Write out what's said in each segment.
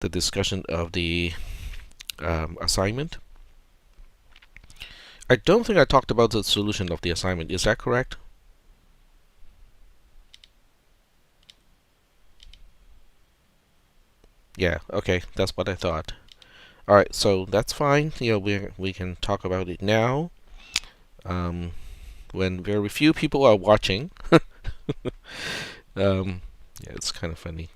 the discussion of the assignment. I don't think I talked about the solution of the assignment. Is that correct? Yeah, okay, that's what I thought. Alright, so that's fine. We can talk about it now. When very few people are watching. Yeah, it's kind of funny.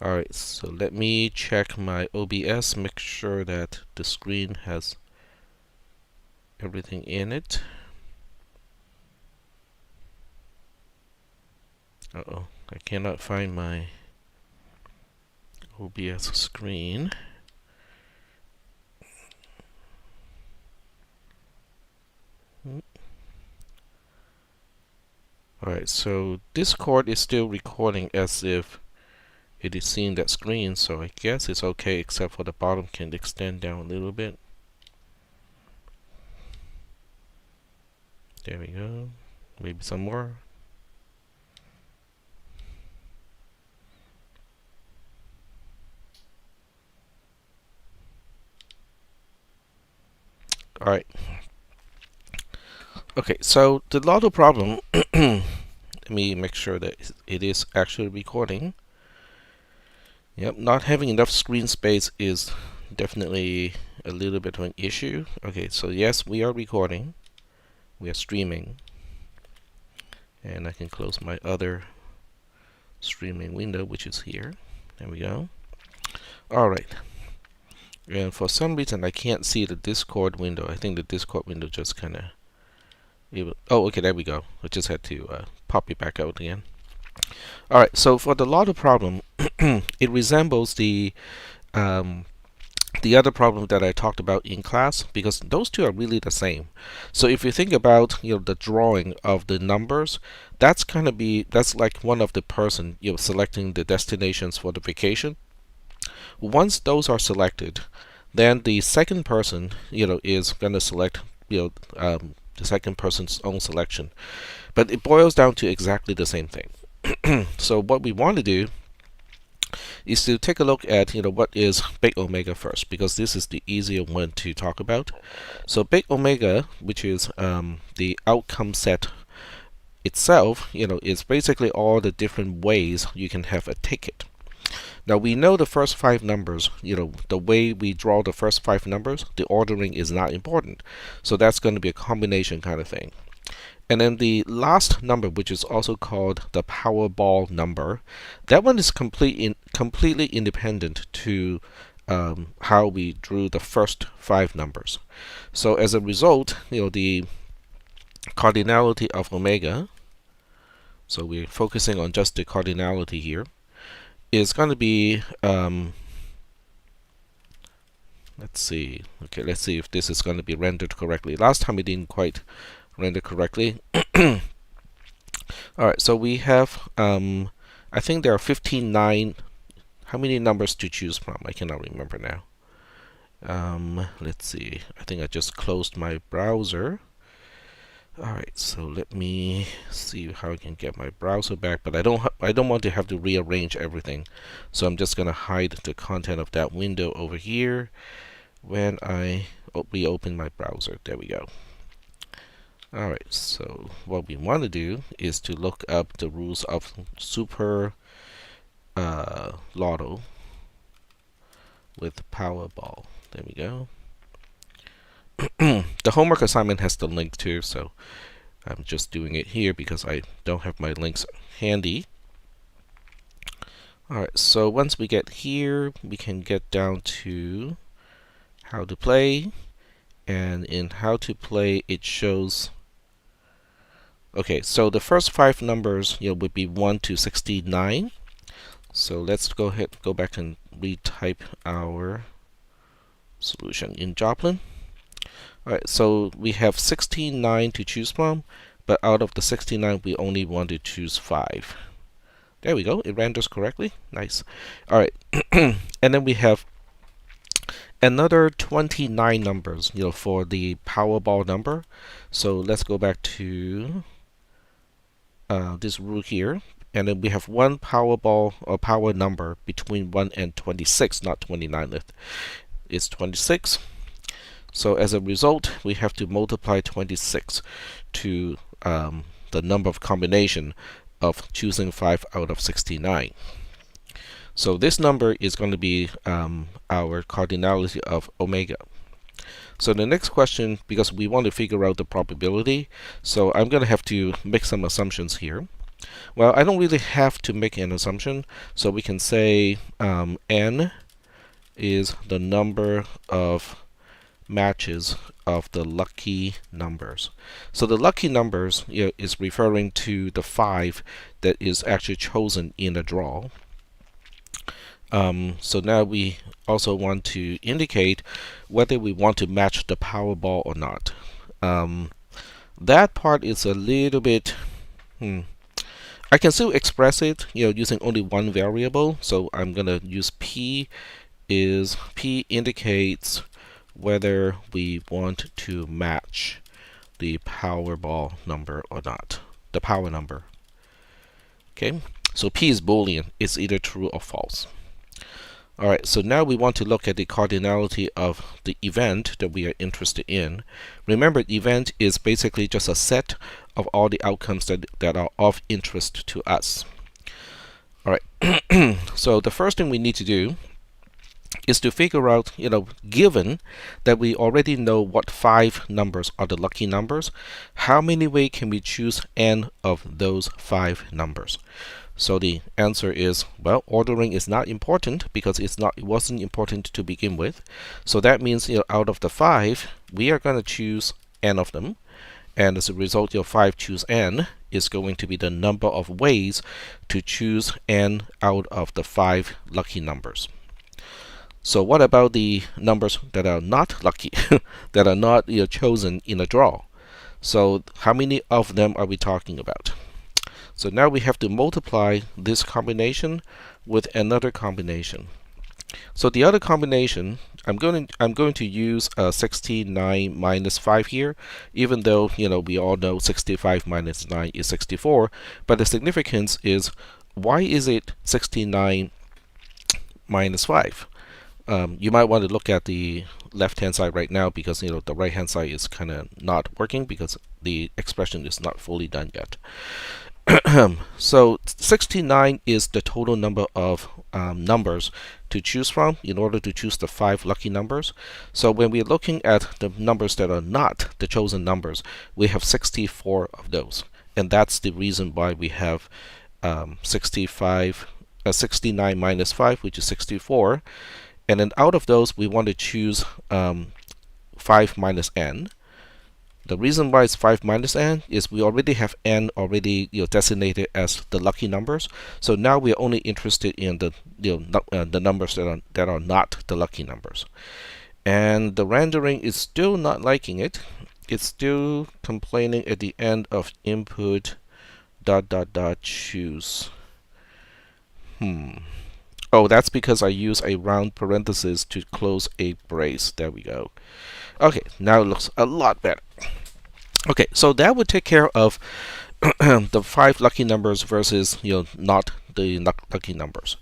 Alright, so let me check my OBS, make sure that the screen has everything in it. Uh-oh, I cannot find my OBS screen. Alright, so Discord is still recording as if it is seeing that screen, so I guess it's okay, except for the bottom can extend down a little bit. There we go. Maybe some more. Alright. Okay, so the Lotto problem, let me make sure that it is actually recording. Yep, not having enough screen space is definitely a little bit of an issue. Okay, so yes, we are recording. We are streaming. And I can close my other streaming window, which is here. There we go. Alright. And for some reason, I can't see the Discord window. I think the Discord window just kind of... Oh, okay, there we go. I just had to pop it back out again. Alright, so for the Lotto problem, it resembles the other problem that I talked about in class, because those two are really the same. So if you think about the drawing of the numbers, that's like one of the person selecting the destinations for the vacation. Once those are selected, then the second person is going to select the second person's own selection. But it boils down to exactly the same thing. So what we want to do is to take a look at what is big omega first, because this is the easier one to talk about. So big omega, which is the outcome set itself, is basically all the different ways you can have a ticket. Now we know the first 5 numbers, the way we draw the first 5 numbers, the ordering is not important. So that's going to be a combination kind of thing. And then the last number, which is also called the Powerball number, that one is completely independent to how we drew the first 5 numbers. So as a result, the cardinality of omega, so we're focusing on just the cardinality here, is going to be, let's see if this is going to be rendered correctly. Last time it didn't quite render correctly. Alright, so we have, I think there are 59, how many numbers to choose from? I cannot remember now. Let's see, I think I just closed my browser. Alright, so let me see how I can get my browser back, but I don't want to have to rearrange everything. So I'm just going to hide the content of that window over here when I reopen my browser. There we go. Alright, so what we want to do is to look up the rules of Super Lotto with Powerball. There we go. The homework assignment has the link too, so I'm just doing it here because I don't have my links handy. Alright, so once we get here, we can get down to how to play. And in how to play, it shows... Okay, so the first 5 numbers would be 1 to 69. So let's go back and retype our solution in Joplin. Alright, so we have 69 to choose from, but out of the 69 we only want to choose 5. There we go, it renders correctly. Nice. Alright, and then we have another 29 numbers for the Powerball number. So let's go back to this rule here, and then we have one Powerball or power number between 1 and 26, not 29. It's 26. So as a result, we have to multiply 26 to the number of combination of choosing 5 out of 69. So this number is going to be our cardinality of omega. So the next question, because we want to figure out the probability, so I'm going to have to make some assumptions here. Well, I don't really have to make an assumption, so we can say n is the number of matches of the lucky numbers. So the lucky numbers is referring to the 5 that is actually chosen in a draw. So now we also want to indicate whether we want to match the Powerball or not. That part is a little bit I can still express it using only one variable. So I'm gonna use P indicates whether we want to match the Powerball number or not, the power number. Okay, so P is Boolean, it's either true or false. Alright, so now we want to look at the cardinality of the event that we are interested in. Remember, event is basically just a set of all the outcomes that are of interest to us. Alright, so the first thing we need to do is to figure out, given that we already know what 5 numbers are the lucky numbers, how many ways can we choose n of those 5 numbers? So the answer is, well, ordering is not important because it wasn't important to begin with. So that means, out of the 5, we are going to choose n of them. And as a result, 5 choose n is going to be the number of ways to choose n out of the 5 lucky numbers. So what about the numbers that are not lucky, that are not chosen in a draw? So how many of them are we talking about? So now we have to multiply this combination with another combination. So the other combination, I'm going to use 69 minus 5 here, even though we all know 65 minus 9 is 64. But the significance is, why is it 69 minus 5? You might want to look at the left-hand side right now because the right-hand side is kind of not working because the expression is not fully done yet. So 69 is the total number of numbers to choose from in order to choose the 5 lucky numbers. So when we're looking at the numbers that are not the chosen numbers, we have 64 of those. And that's the reason why we have 69 minus 5, which is 64. And then out of those, we want to choose 5 minus n. The reason why it's 5 minus n is we already have n already designated as the lucky numbers. So now we are only interested in the the numbers that are not the lucky numbers. And the rendering is still not liking it. It's still complaining at the end of input ... choose. Oh, that's because I use a round parenthesis to close a brace. There we go. Okay, now it looks a lot better. Okay, so that would take care of the 5 lucky numbers versus not the lucky numbers.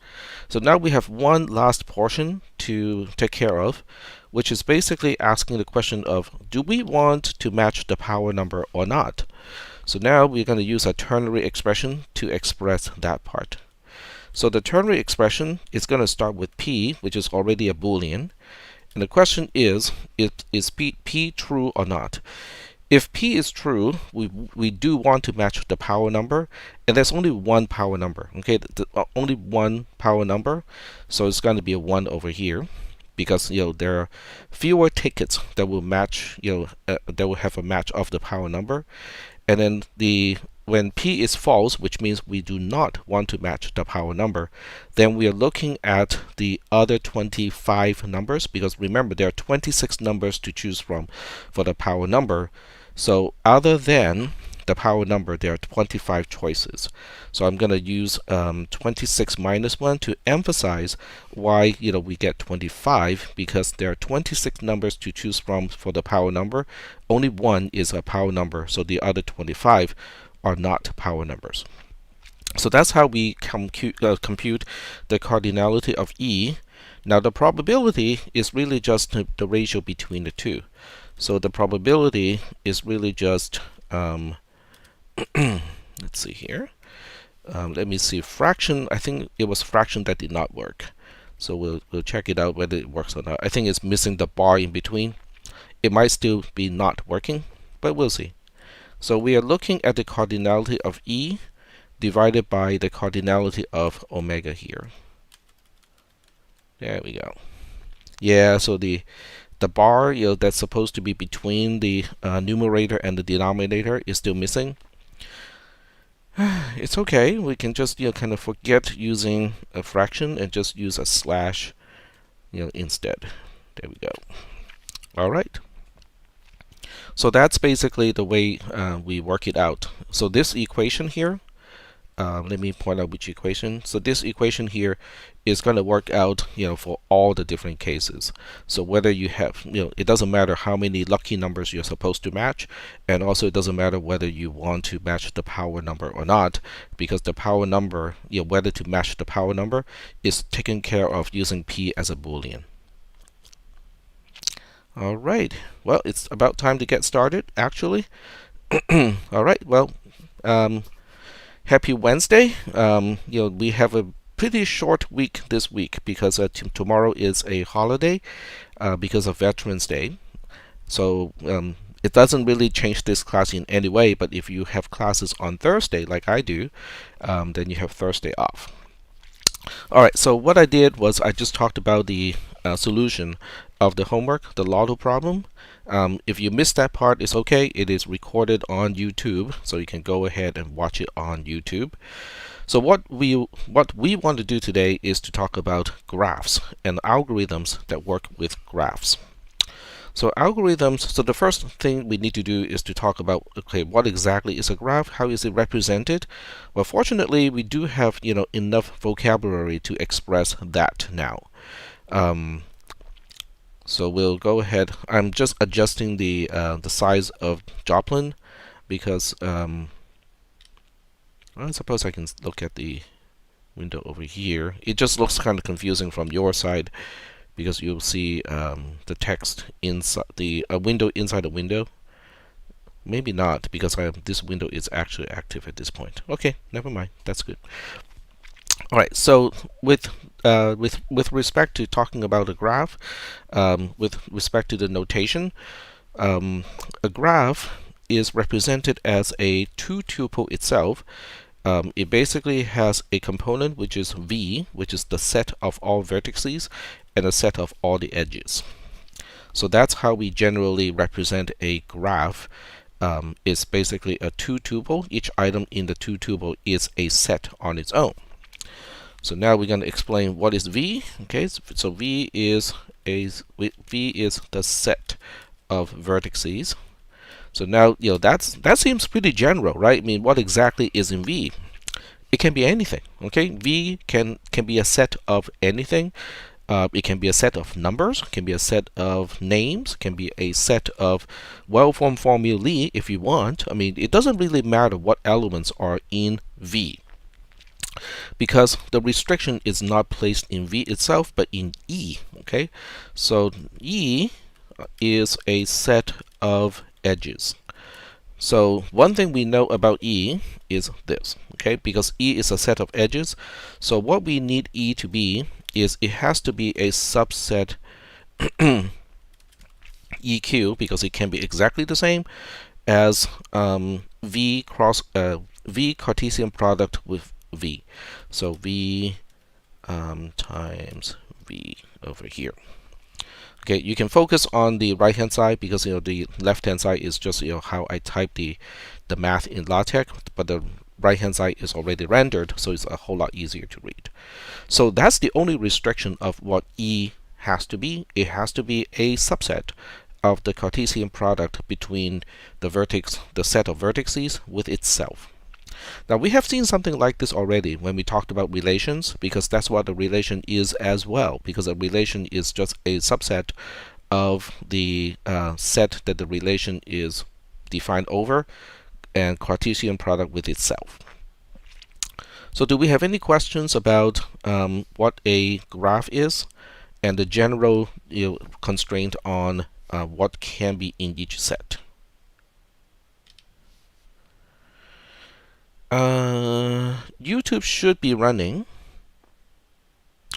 So now we have one last portion to take care of, which is basically asking the question of, do we want to match the power number or not? So now we're going to use a ternary expression to express that part. So the ternary expression is going to start with P, which is already a Boolean. And the question is P true or not? If P is true, we do want to match the power number, and there's only one power number. Okay, only one power number, so it's going to be a 1 over here, because there are fewer tickets that will match that will have a match of the power number, and then when P is false, which means we do not want to match the power number, then we are looking at the other 25 numbers, because remember there are 26 numbers to choose from for the power number. So other than the power number, there are 25 choices. So I'm going to use 26 minus 1 to emphasize why we get 25, because there are 26 numbers to choose from for the power number. Only one is a power number, so the other 25 are not power numbers. So that's how we compute the cardinality of E. Now the probability is really just the ratio between the two. So the probability is really just, let's see here. Let me see, fraction. I think it was fraction that did not work. So we'll check it out whether it works or not. I think it's missing the bar in between. It might still be not working, but we'll see. So we are looking at the cardinality of E divided by the cardinality of omega here. There we go. Yeah, so the bar, that's supposed to be between the numerator and the denominator is still missing. It's okay. We can just kind of forget using a fraction and just use a slash instead. There we go. All right. So that's basically the way we work it out. So this equation here, let me point out which equation. So this equation here is going to work out, for all the different cases. So whether you have, it doesn't matter how many lucky numbers you're supposed to match, and also it doesn't matter whether you want to match the power number or not, because the power number, whether to match the power number is taken care of using P as a Boolean. All right. Well, it's about time to get started, actually. All right. Well, happy Wednesday. We have a pretty short week this week because tomorrow is a holiday because of Veterans Day. So it doesn't really change this class in any way, but if you have classes on Thursday, like I do, then you have Thursday off. All right, so what I did was I just talked about the solution of the homework, the Lotto problem. If you missed that part, it's okay. It is recorded on YouTube, so you can go ahead and watch it on YouTube. So what we want to do today is to talk about graphs and algorithms that work with graphs. So algorithms, so the first thing we need to do is to talk about, okay, what exactly is a graph? How is it represented? Well, fortunately, we do have, enough vocabulary to express that now. So we'll go ahead. I'm just adjusting the size of Joplin because I suppose I can look at the window over here. It just looks kind of confusing from your side because you'll see the text inside the window inside a window. Maybe not, because this window is actually active at this point. Okay, never mind. That's good. All right. So with respect to talking about a graph, with respect to the notation, a graph is represented as a two-tuple itself. It basically has a component which is V, which is the set of all vertices, and a set of all the edges. So that's how we generally represent a graph. It's basically a two-tuple. Each item in the two-tuple is a set on its own. So now we're going to explain what is V. Okay, so V is the set of vertices. So now that seems pretty general, right? I mean, what exactly is in V? It can be anything. Okay, V can be a set of anything. It can be a set of numbers, can be a set of names, can be a set of well-formed formulae if you want. I mean, it doesn't really matter what elements are in V, because the restriction is not placed in V itself, but in E. Okay, so E is a set of edges. So one thing we know about E is this, okay, because E is a set of edges. So what we need E to be is it has to be a subset EQ, because it can be exactly the same as V Cartesian product with V. So V times V over here. Okay, you can focus on the right hand side because the left hand side is just how I type the math in LaTeX, but the right hand side is already rendered, so it's a whole lot easier to read. So that's the only restriction of what E has to be. It has to be a subset of the Cartesian product between the set of vertices with itself. Now we have seen something like this already when we talked about relations, because that's what a relation is as well, because a relation is just a subset of the set that the relation is defined over, and Cartesian product with itself. So do we have any questions about what a graph is and the general constraint on what can be in each set? YouTube should be running.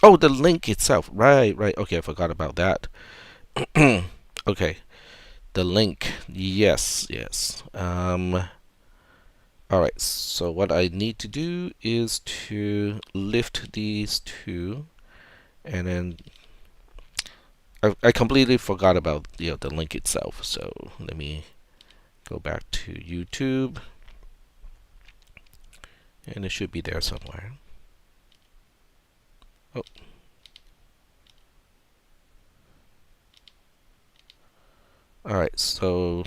Oh, the link itself. Right. Okay, I forgot about that. Okay, the link. Yes. All right, so what I need to do is to lift these two, and then I completely forgot about the link itself. So let me go back to YouTube, and it should be there somewhere. Oh. All right, so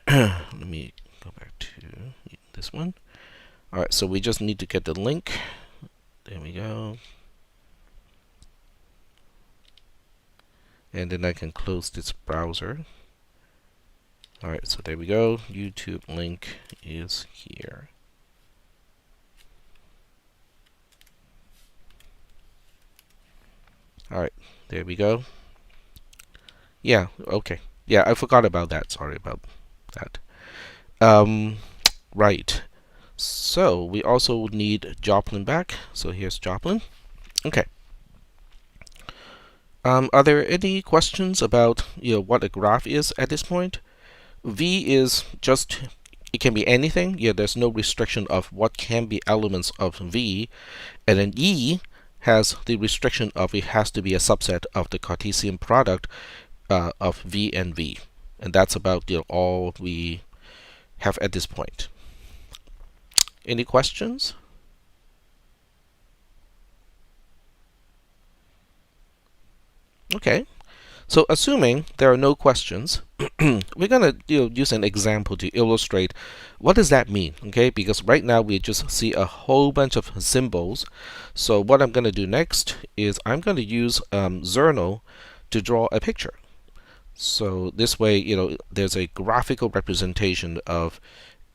let me go back to this one. All right, so we just need to get the link. There we go. And then I can close this browser. All right, so there we go. YouTube link is here. All right, there we go. Yeah, okay. Yeah, I forgot about that. Sorry about that. Right. So we also need Joplin back. So here's Joplin. Okay. Are there any questions about what a graph is at this point? V is just, it can be anything. Yeah, there's no restriction of what can be elements of V. And then E has the restriction of it has to be a subset of the Cartesian product of V and V. And that's about all we have at this point. Any questions? Okay. So assuming there are no questions, we're going to use an example to illustrate what does that mean, okay? Because right now we just see a whole bunch of symbols. So what I'm going to do next is I'm going to use Zernal to draw a picture. So this way, there's a graphical representation of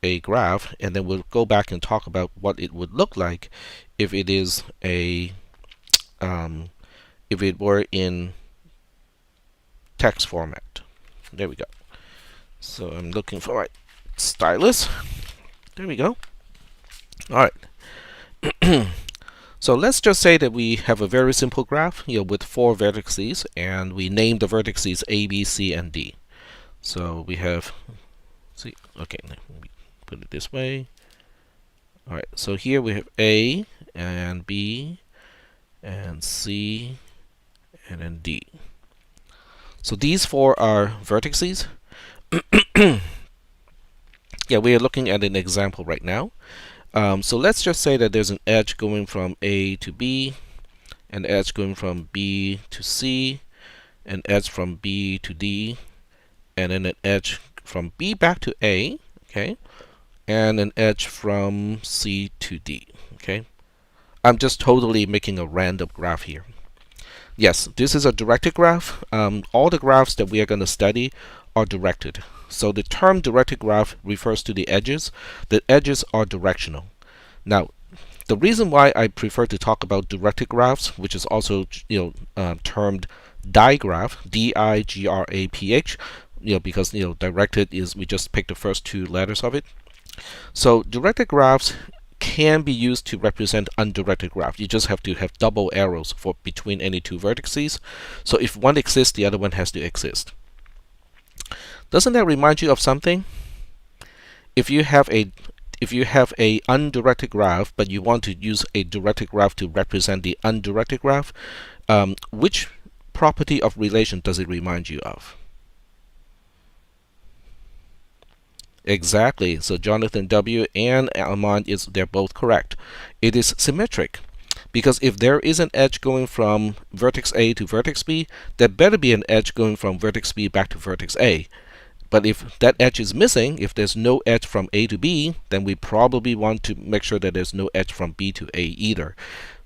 a graph, and then we'll go back and talk about what it would look like if it is a if it were in text format. There we go. So I'm looking for my stylus. There we go. All right. So let's just say that we have a very simple graph, with 4 vertices, and we name the vertices A, B, C, and D. So we have, okay, let me put it this way. All right. So here we have A and B and C and then D. So these 4 are vertices. Yeah, we are looking at an example right now. So let's just say that there's an edge going from A to B, an edge going from B to C, an edge from B to D, and then an edge from B back to A, okay, and an edge from C to D, okay. I'm just totally making a random graph here. Yes, this is a directed graph. All the graphs that we are going to study are directed. So the term directed graph refers to the edges. The edges are directional. Now, the reason why I prefer to talk about directed graphs, which is also termed digraph, D-I-G-R-A-P-H, because directed is we just pick the first 2 letters of it. So directed graphs can be used to represent undirected graph. You just have to have double arrows for between any 2 vertices. So if one exists, the other one has to exist. Doesn't that remind you of something? If you have a undirected graph, but you want to use a directed graph to represent the undirected graph, which property of relation does it remind you of? Exactly. So Jonathan W. and Armand, they're both correct. It is symmetric. Because if there is an edge going from vertex A to vertex B, there better be an edge going from vertex B back to vertex A. But if that edge is missing, if there's no edge from A to B, then we probably want to make sure that there's no edge from B to A either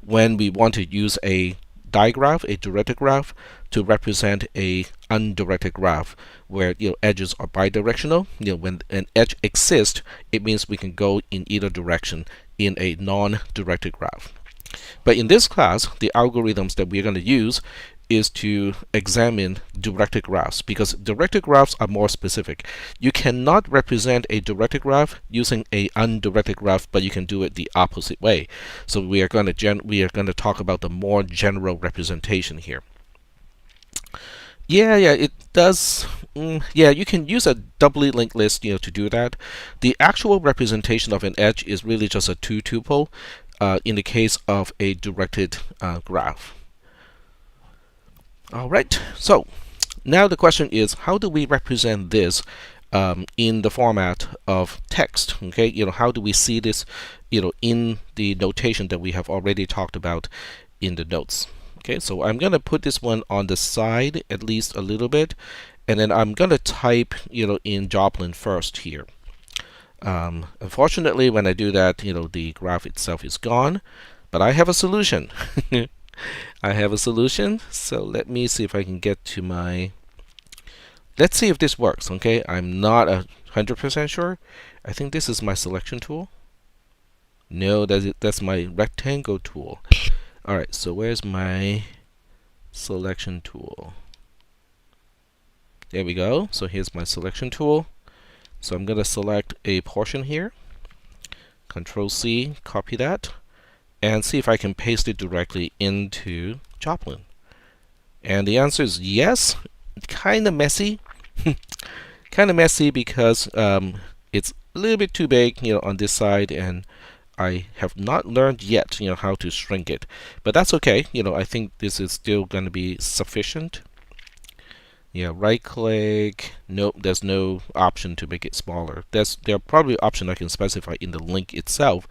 when we want to use a digraph, a directed graph, to represent a undirected graph where edges are bidirectional. When an edge exists, it means we can go in either direction in a non-directed graph. But in this class, the algorithms that we're going to use is to examine directed graphs, because directed graphs are more specific. You cannot represent a directed graph using a undirected graph, but you can do it the opposite way. So we are going to talk about the more general representation here. Yeah, it does. Yeah, you can use a doubly linked list, to do that. The actual representation of an edge is really just a two tuple in the case of a directed graph. All right, so now the question is, how do we represent this in the format of text? Okay, how do we see this, in the notation that we have already talked about in the notes? Okay, so I'm going to put this one on the side at least a little bit, and then I'm going to type, in Joplin first here. Unfortunately, when I do that, the graph itself is gone, but I have a solution. I have a solution. So let me see if I can get to my. Let's see if this works. Okay, I'm not 100% sure. I think this is my selection tool. No, that's my rectangle tool. All right, so where's my selection tool? There we go. So here's my selection tool. So I'm going to select a portion here. Control C, copy that, and see if I can paste it directly into Joplin. And the answer is yes. Kind of messy. Kind of messy because it's a little bit too big, on this side, and I have not learned yet, how to shrink it. But that's okay. I think this is still going to be sufficient. Yeah, right click. Nope, there's no option to make it smaller. There are probably options I can specify in the link itself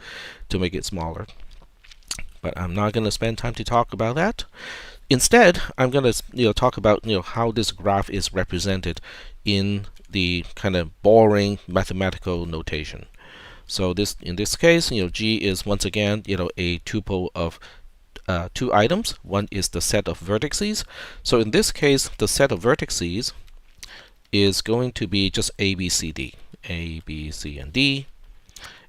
to make it smaller. But I'm not going to spend time to talk about that. Instead, I'm going to talk about how this graph is represented in the kind of boring mathematical notation. So in this case, G is once again a tuple of two items. One is the set of vertices. So in this case, the set of vertices is going to be just A, B, C, D. A, B, C, and D.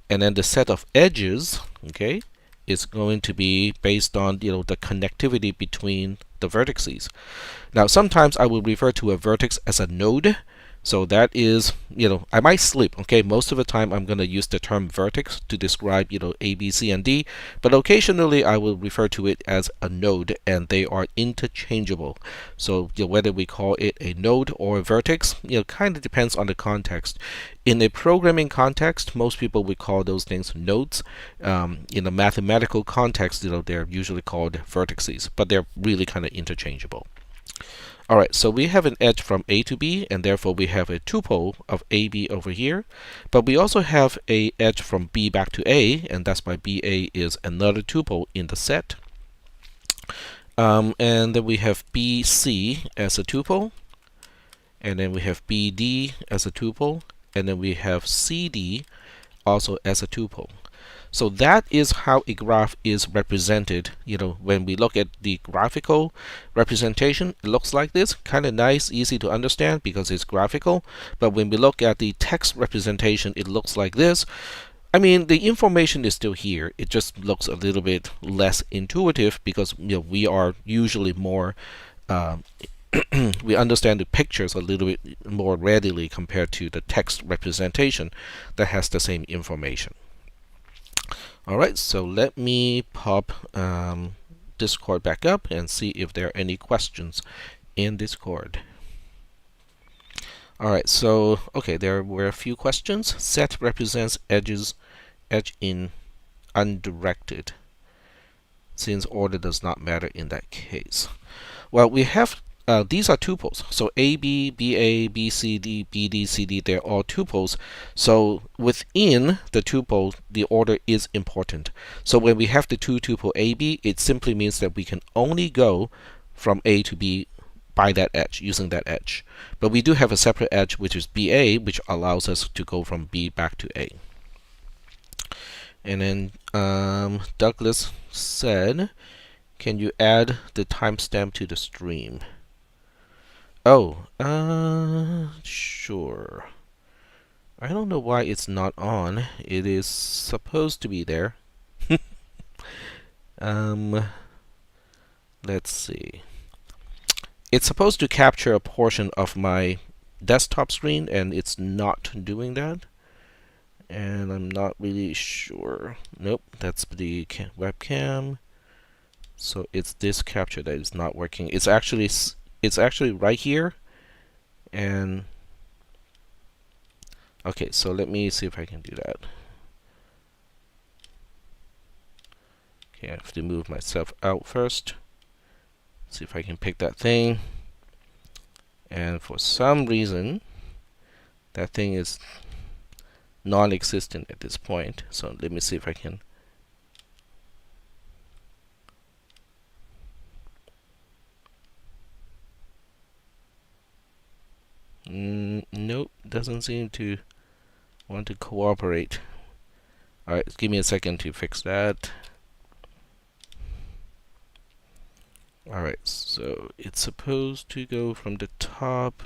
And then the set of edges, okay, is going to be based on the connectivity between the vertices. Now sometimes I will refer to a vertex as a node. So that is, I might slip, okay? Most of the time I'm going to use the term vertex to describe, A, B, C, and D, but occasionally I will refer to it as a node, and they are interchangeable. So whether we call it a node or a vertex, kind of depends on the context. In a programming context, most people would call those things nodes. In a mathematical context, they're usually called vertices, but they're really kind of interchangeable. Alright, so we have an edge from A to B, and therefore we have a tuple of AB over here. But we also have a edge from B back to A, and that's why BA is another tuple in the set. And then we have BC as a tuple, and then we have BD as a tuple, and then we have CD also as a tuple. So that is how a graph is represented. When we look at the graphical representation, it looks like this. Kind of nice, easy to understand because it's graphical. But when we look at the text representation, it looks like this. I mean, the information is still here. It just looks a little bit less intuitive because we are usually more we understand the pictures a little bit more readily compared to the text representation that has the same information. Alright, so let me pop Discord back up and see if there are any questions in Discord. Alright, so okay, there were a few questions. Set represents edge in undirected, since order does not matter in that case. Well, we have these are tuples. So AB, BA, BCD, BD, CD, they're all tuples. So within the tuple, the order is important. So when we have the two tuple AB, it simply means that we can only go from A to B by that edge, using that edge. But we do have a separate edge, which is BA, which allows us to go from B back to A. And then Douglas said, Can you add the timestamp to the stream? Oh, sure. I don't know why it's not on. It is supposed to be there. Let's see. It's supposed to capture a portion of my desktop screen, and it's not doing that. And I'm not really sure. Nope, that's the webcam. So it's this capture that is not working. It's actually right here. And okay, so let me see if I can do that. Okay, I have to move myself out first. See if I can pick that thing. And for some reason, that thing is non-existent at this point. So let me see if I can. Nope, doesn't seem to want to cooperate. Alright, give me a second to fix that. Alright, so it's supposed to go from the top.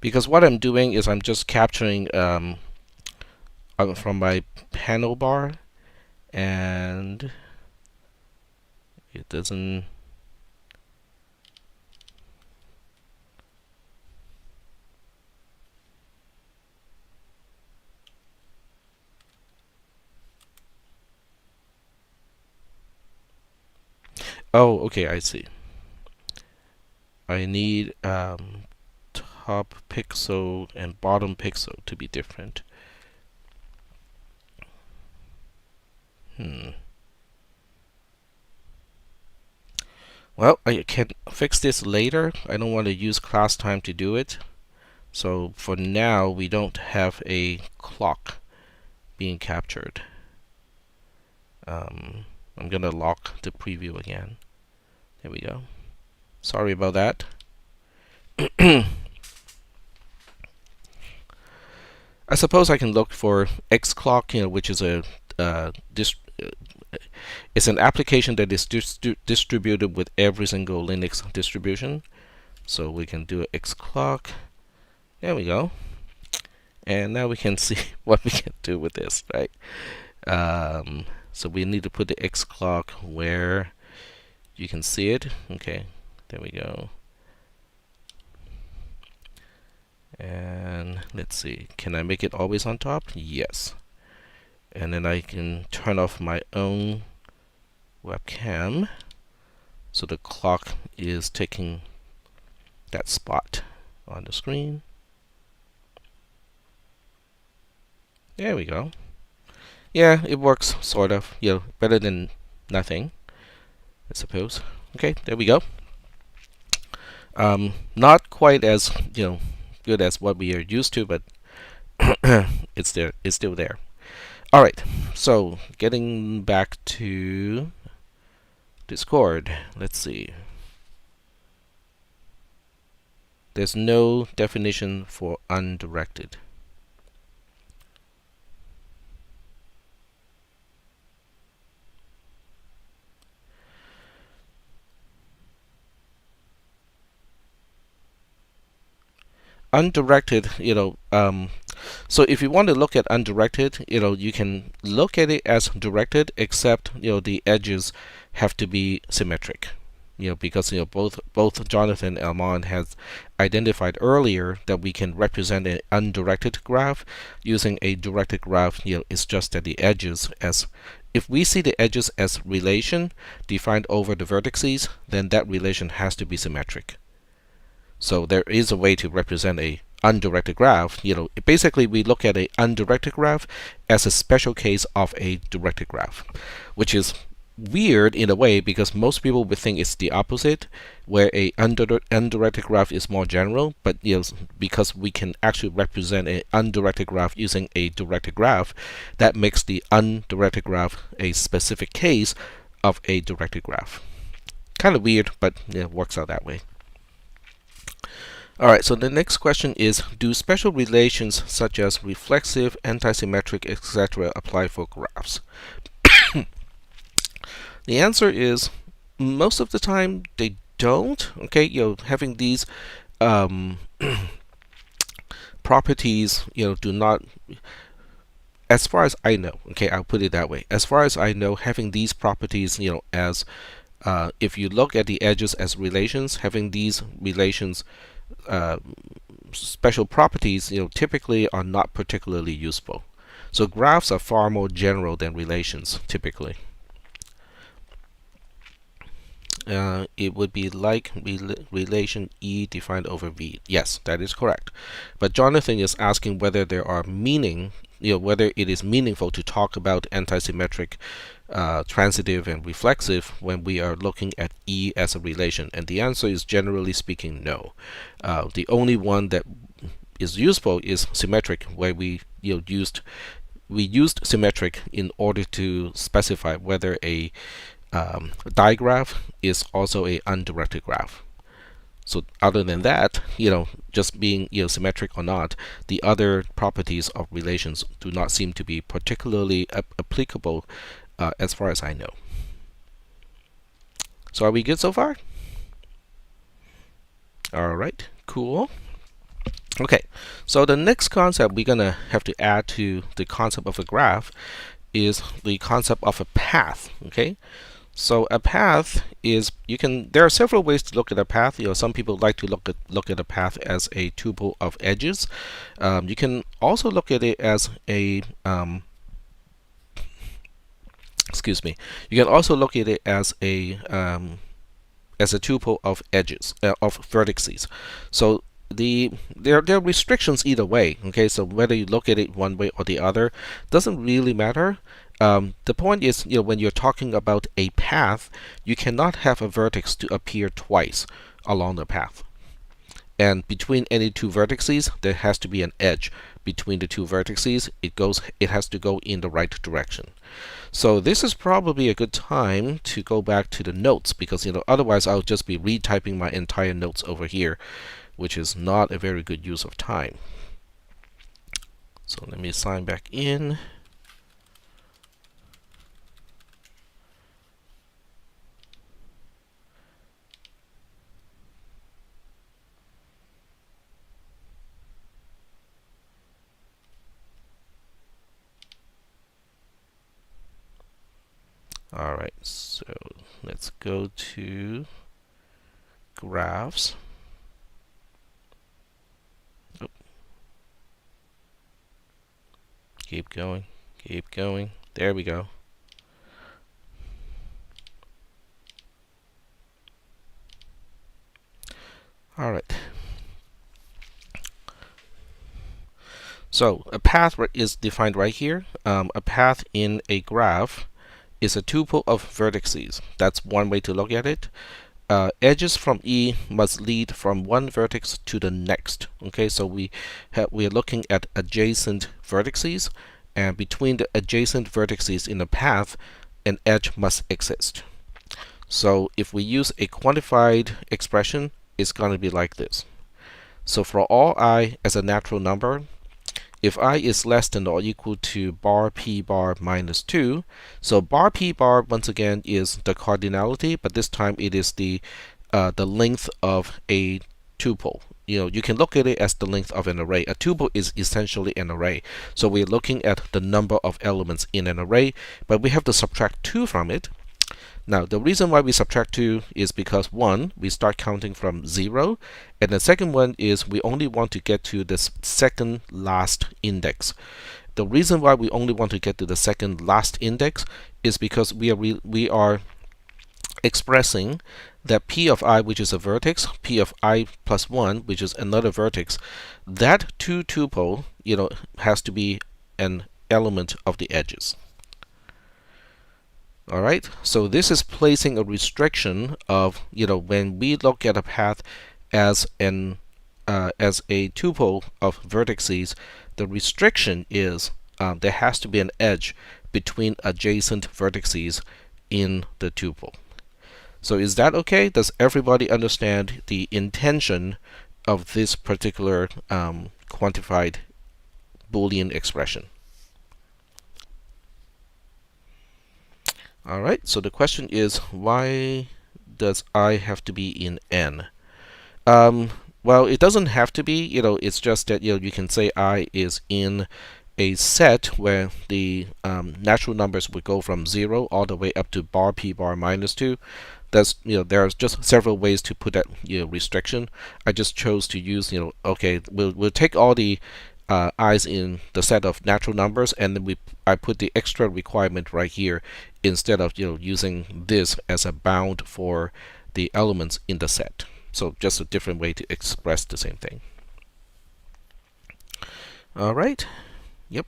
Because what I'm doing is I'm just capturing from my panel bar, and it doesn't. Oh, okay, I see. I need top pixel and bottom pixel to be different. Well, I can fix this later. I don't want to use class time to do it. So for now, we don't have a clock being captured. I'm gonna lock the preview again. There we go. Sorry about that. I suppose I can look for xclock, which is a it's an application that is distributed with every single Linux distribution. So we can do xclock. There we go. And now we can see what we can do with this, right? So we need to put the xclock where you can see it. Okay, there we go. And let's see, can I make it always on top? Yes. And then I can turn off my own webcam, so the clock is taking that spot on the screen. There we go. Yeah, it works sort of, better than nothing, I suppose. Okay, there we go. Not quite as good as what we are used to, but it's there. It's still there. All right. So getting back to Discord, let's see. There's no definition for undirected. Undirected, so if you want to look at undirected, you can look at it as directed, except the edges have to be symmetric. Because both Jonathan and Almond has identified earlier that we can represent an undirected graph using a directed graph. It's just that the edges, as if we see the edges as relation defined over the vertices, then that relation has to be symmetric. So there is a way to represent a undirected graph. Basically we look at a undirected graph as a special case of a directed graph, which is weird in a way because most people would think it's the opposite, where a undirected graph is more general. But because we can actually represent an undirected graph using a directed graph, that makes the undirected graph a specific case of a directed graph. Kind of weird, but it works out that way. Alright, so the next question is, do special relations such as reflexive, antisymmetric, etc. apply for graphs? The answer is most of the time they don't. Okay, having these properties, do not, as far as I know. Okay, I'll put it that way. As far as I know, having these properties, as if you look at the edges as relations, having these relations special properties, typically are not particularly useful. So graphs are far more general than relations typically. It would be like relation E defined over V. Yes, that is correct. But Jonathan is asking whether there are whether it is meaningful to talk about antisymmetric, transitive, and reflexive when we are looking at E as a relation. And the answer is generally speaking no. The only one that is useful is symmetric, where we used symmetric in order to specify whether a digraph is also a undirected graph. So other than that, just being symmetric or not, the other properties of relations do not seem to be particularly applicable as far as I know. So are we good so far? All right, cool. Okay, so the next concept we're gonna have to add to the concept of a graph is the concept of a path. Okay, so a path is, there are several ways to look at a path. Some people like to look at a path as a tuple of edges. You can also look at it as a excuse me. You can also look at it as a tuple of edges, of vertices. So there are restrictions either way. Okay, so whether you look at it one way or the other doesn't really matter. The point is, when you're talking about a path, you cannot have a vertex to appear twice along the path. And between any two vertices, there has to be an edge between the two vertices. It has to go in the right direction. So this is probably a good time to go back to the notes, because otherwise I'll just be retyping my entire notes over here, which is not a very good use of time. So let me sign back in. Alright, so let's go to graphs. Oh. Keep going, keep going. There we go. Alright. So a path is defined right here. A path in a graph is a tuple of vertices. That's one way to look at it. Edges from E must lead from one vertex to the next. Okay, so we are looking at adjacent vertices, and between the adjacent vertices in the path, an edge must exist. So if we use a quantified expression, it's going to be like this. So for all I as a natural number, if I is less than or equal to bar p bar minus 2, so bar p bar once again is the cardinality, but this time it is the length of a tuple. You can look at it as the length of an array. A tuple is essentially an array. So we're looking at the number of elements in an array, but we have to subtract 2 from it. Now, the reason why we subtract 2 is because, one, we start counting from 0, and the second one is we only want to get to the second last index. The reason why we only want to get to the second last index is because we are expressing that p of I, which is a vertex, p of I plus 1, which is another vertex, that 2 tuple, has to be an element of the edges. All right, so this is placing a restriction of, when we look at a path as as a tuple of vertices, the restriction is there has to be an edge between adjacent vertices in the tuple. So is that okay? Does everybody understand the intention of this particular quantified Boolean expression? All right, so the question is, why does I have to be in N? Well, it doesn't have to be, it's just that, you can say I is in a set where the natural numbers would go from 0 all the way up to bar p bar minus 2. That's, there's just several ways to put that, restriction. I just chose to use, okay, we'll take all the i's in the set of natural numbers, and then I put the extra requirement right here instead of, using this as a bound for the elements in the set. So just a different way to express the same thing. All right. Yep.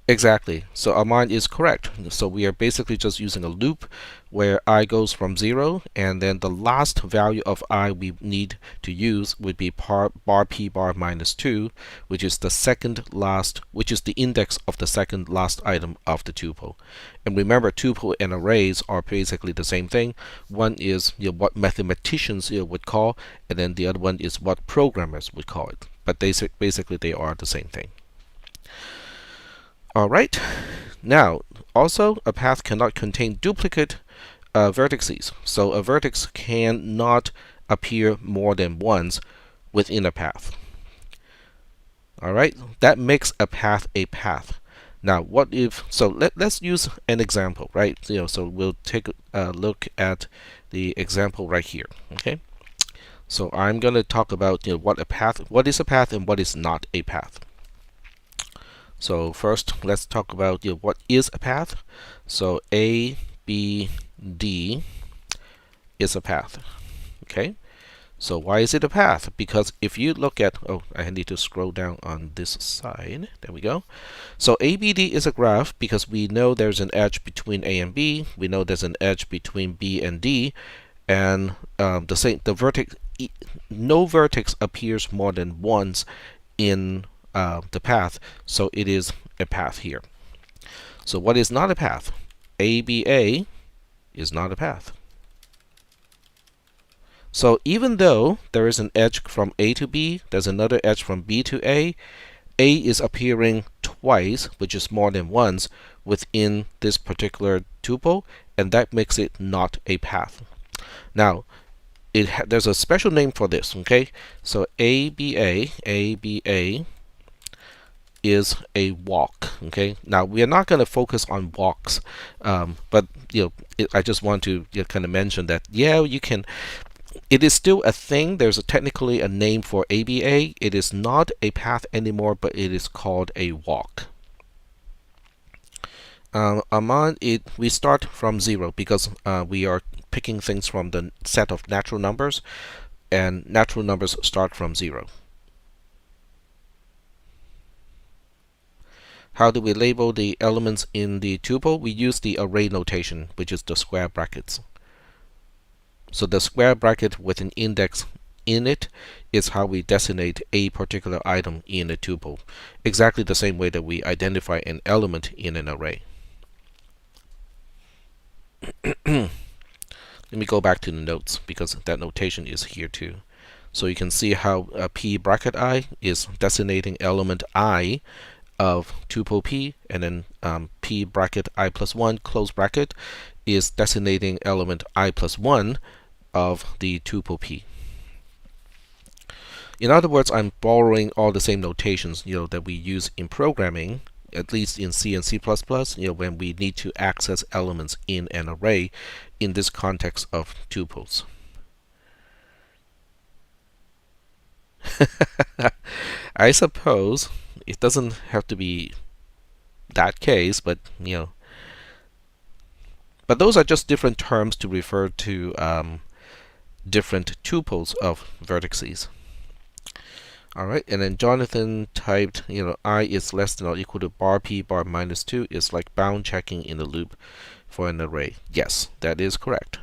Exactly. So our mind is correct. So we are basically just using a loop where I goes from 0, and then the last value of I we need to use would be bar p bar minus 2, which is the second last, which is the index of the second last item of the tuple. And remember, tuple and arrays are basically the same thing. One is what mathematicians would call, and then the other one is what programmers would call it. But basically they are the same thing. All right. Now, also, a path cannot contain duplicate vertices. So a vertex cannot appear more than once within a path. All right. That makes a path a path. Now, what if? So let's use an example, right? So we'll take a look at the example right here. Okay. So I'm going to talk about what is a path and what is not a path. So first, let's talk about what is a path. So A, B, D is a path. Okay. So why is it a path? Because if you look at, I need to scroll down on this side. There we go. So ABD is a graph because we know there's an edge between A and B. We know there's an edge between B and D, and the vertex. No vertex appears more than once in the path, so it is a path here. So what is not a path? ABA is not a path. So even though there is an edge from A to B, there's another edge from B to A is appearing twice, which is more than once, within this particular tuple, and that makes it not a path. Now, there's a special name for this, okay? So ABA is a walk. Okay, now we are not going to focus on walks, but I just want to kind of mention that you can. It is still a thing. There's technically a name for ABA. It is not a path anymore, but it is called a walk. We start from 0 because we are picking things from the set of natural numbers, and natural numbers start from 0. How do we label the elements in the tuple? We use the array notation, which is the square brackets. So the square bracket with an index in it is how we designate a particular item in a tuple, exactly the same way that we identify an element in an array. Let me go back to the notes because that notation is here too. So you can see how p bracket I is designating element I of tuple P, and then P bracket I plus 1 close bracket is designating element I plus 1 of the tuple P. In other words, I'm borrowing all the same notations that we use in programming, at least in C and C++, when we need to access elements in an array in this context of tuples. I suppose it doesn't have to be that case, but but those are just different terms to refer to different tuples of vertices. All right, and then Jonathan typed, I is less than or equal to bar p bar minus 2 is like bound checking in the loop for an array. Yes, that is correct.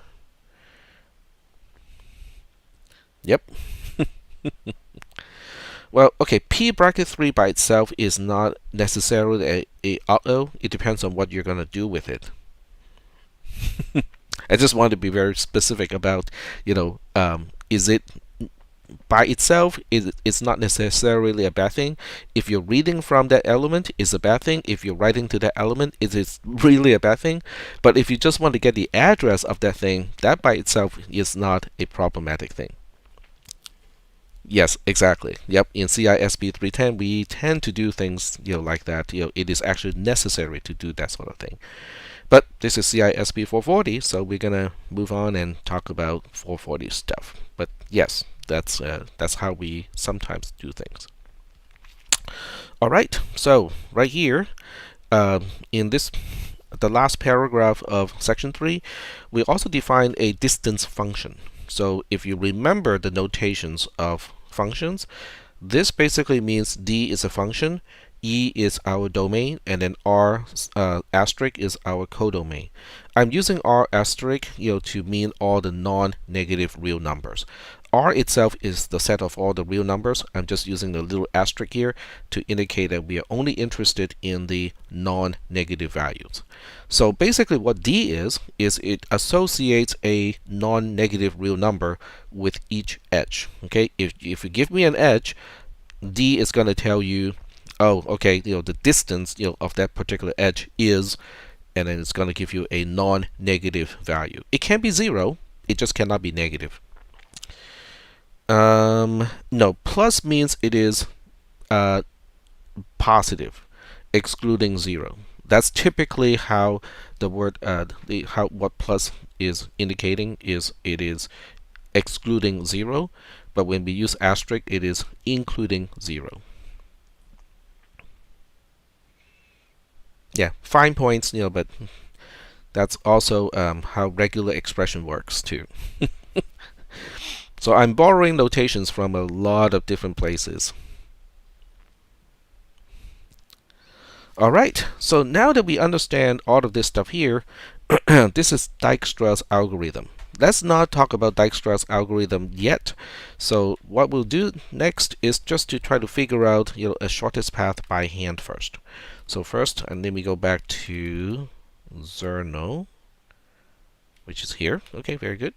Yep. Well, okay, p bracket 3 by itself is not necessarily a auto. It depends on what you're going to do with it. I just want to be very specific about, is it by itself, it's not necessarily a bad thing. If you're reading from that element, it's a bad thing. If you're writing to that element, it is really a bad thing. But if you just want to get the address of that thing, that by itself is not a problematic thing. Yes, exactly. Yep. In CISP440, we tend to do things like that. It is actually necessary to do that sort of thing. But this is CISP440, so we're gonna move on and talk about 440 stuff. But yes, that's how we sometimes do things. All right. So right here, in the last paragraph of section 3, we also define a distance function. So if you remember the notations of functions, this basically means D is a function, E is our domain, and then R asterisk is our codomain. I'm using R asterisk to mean all the non-negative real numbers. R itself is the set of all the real numbers. I'm just using the little asterisk here to indicate that we are only interested in the non-negative values. So basically what D is it associates a non-negative real number with each edge. Okay, if you give me an edge, D is going to tell you, oh, okay, the distance of that particular edge is, and then it's going to give you a non-negative value. It can be 0, it just cannot be negative. No, plus means it is positive, excluding 0. That's typically how the word what plus is indicating is it is excluding 0, but when we use asterisk, it is including 0. Yeah, fine points, but that's also how regular expression works too. So I'm borrowing notations from a lot of different places. All right, so now that we understand all of this stuff here, this is Dijkstra's algorithm. Let's not talk about Dijkstra's algorithm yet. So what we'll do next is just to try to figure out a shortest path by hand first. So first, and then we go back to Zerno, which is here. Okay, very good.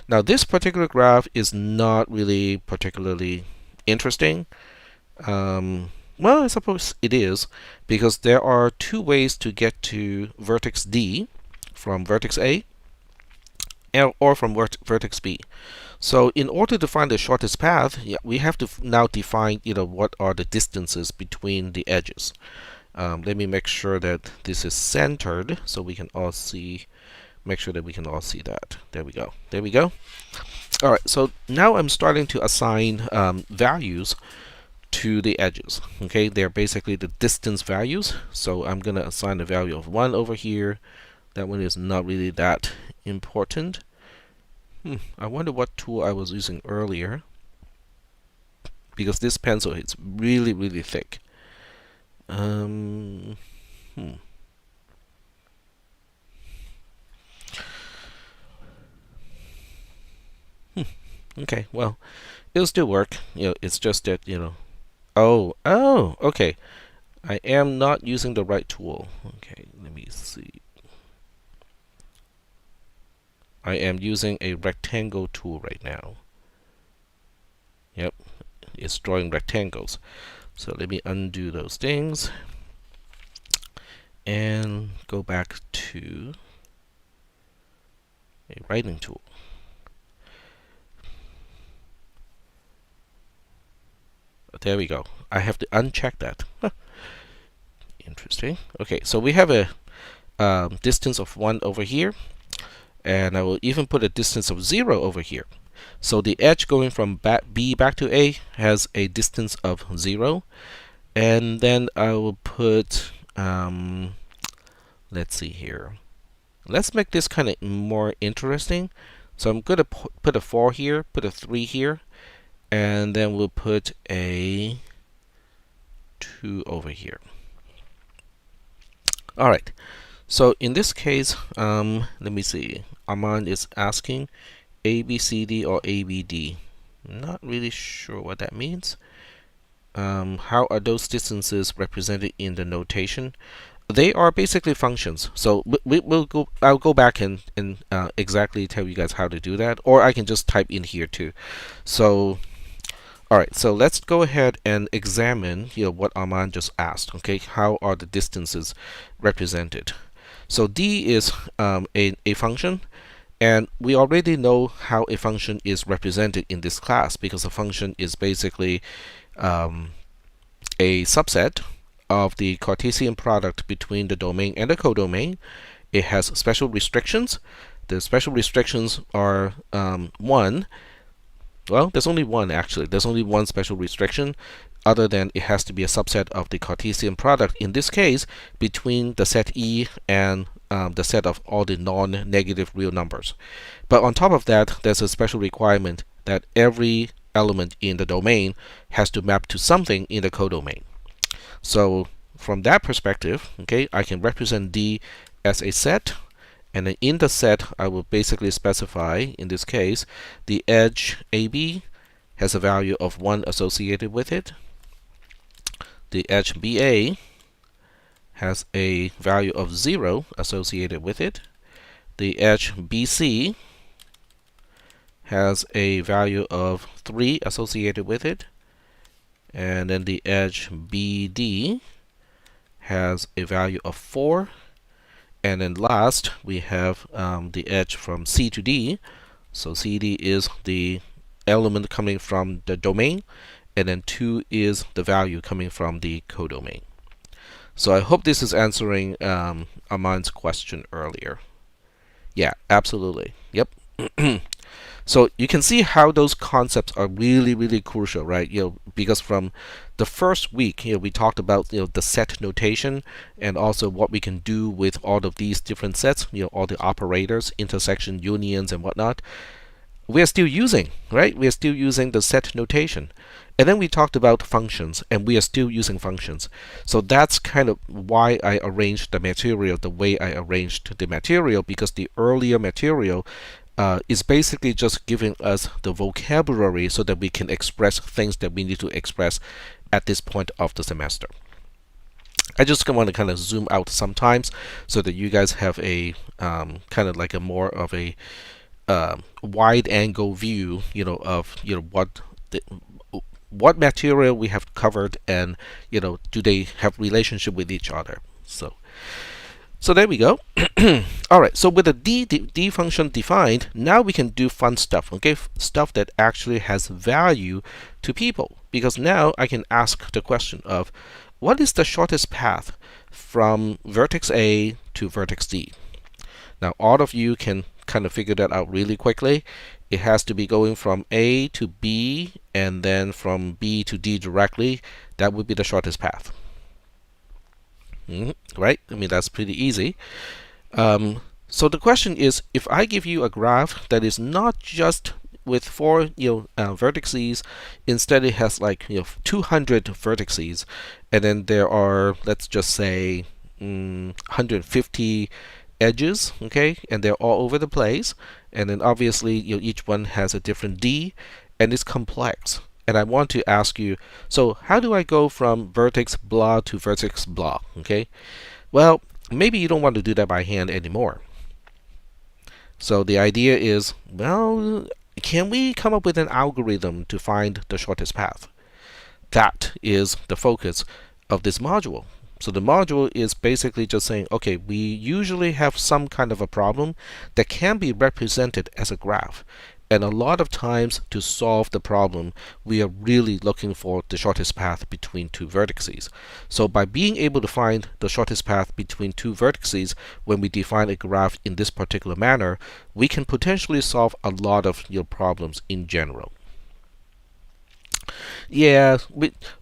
Now this particular graph is not really particularly interesting. Well, I suppose it is, because there are two ways to get to vertex D from vertex A or from vertex B. So in order to find the shortest path, we have to now define what are the distances between the edges. Let me make sure that this is centered so we can all see. Make sure that we can all see that. There we go. There we go. All right. So now I'm starting to assign values to the edges. Okay, they're basically the distance values. So I'm going to assign a value of 1 over here. That one is not really that important. I wonder what tool I was using earlier, because this pencil is really, really thick. Okay, well, it'll still work. It's just that, oh, okay. I am not using the right tool. Okay, let me see. I am using a rectangle tool right now. Yep, it's drawing rectangles. So let me undo those things and go back to a writing tool. There we go. I have to uncheck that. Interesting. Okay, so we have a distance of 1 over here, and I will even put a distance of 0 over here. So the edge going from B back to A has a distance of 0, and then I will put let's see here. Let's make this kind of more interesting. So I'm going to put a 4 here, put a 3 here, and then we'll put a 2 over here. All right. So in this case, let me see. Armand is asking ABCD or ABD. Not really sure what that means. How are those distances represented in the notation? They are basically functions. So we'll go. I'll go back and exactly tell you guys how to do that, or I can just type in here too. So, all right. So let's go ahead and examine, what Armand just asked. Okay, how are the distances represented? So D is a function, and we already know how a function is represented in this class because a function is basically a subset of the Cartesian product between the domain and the codomain. It has special restrictions. The special restrictions are one. Well, there's only one actually. There's only one special restriction, other than it has to be a subset of the Cartesian product, in this case, between the set E and the set of all the non-negative real numbers. But on top of that, there's a special requirement that every element in the domain has to map to something in the codomain. So from that perspective, okay, I can represent D as a set, and then in the set I will basically specify, in this case, the edge AB has a value of 1 associated with it. The edge BA has a value of 0 associated with it. The edge BC has a value of 3 associated with it. And then the edge BD has a value of 4. And then last, we have the edge from C to D. So CD is the element coming from the domain, and then 2 is the value coming from the codomain. So I hope this is answering Armand's question earlier. Yeah, absolutely. Yep. So you can see how those concepts are really, really crucial, right? Because from the first week, we talked about the set notation and also what we can do with all of these different sets, all the operators, intersection, unions, and whatnot. We are still using, right? We are still using the set notation. And then we talked about functions, and we are still using functions. So that's kind of why I arranged the material the way I arranged the material, because the earlier material is basically just giving us the vocabulary so that we can express things that we need to express at this point of the semester. I just want to kind of zoom out sometimes so that you guys have a kind of like a more of a wide angle view, of what material we have covered, and do they have relationship with each other. So there we go. All right, so with the D function defined, now we can do fun stuff, okay? Stuff that actually has value to people, because now I can ask the question of what is the shortest path from vertex A to vertex D? Now all of you can kind of figure that out really quickly. It has to be going from A to B and then from B to D directly. That would be the shortest path. Right? I mean, that's pretty easy. So the question is, if I give you a graph that is not just with 4 vertices, instead it has like 200 vertices, and then there are, let's just say, 150 edges, okay, and they're all over the place, and then obviously each one has a different D, and it's complex. And I want to ask you, so how do I go from vertex blah to vertex blah? Okay, well, maybe you don't want to do that by hand anymore. So the idea is, well, can we come up with an algorithm to find the shortest path? That is the focus of this module. So the module is basically just saying, okay, we usually have some kind of a problem that can be represented as a graph. And a lot of times, to solve the problem, we are really looking for the shortest path between 2 vertices. So by being able to find the shortest path between 2 vertices when we define a graph in this particular manner, we can potentially solve a lot of your problems in general. Yeah,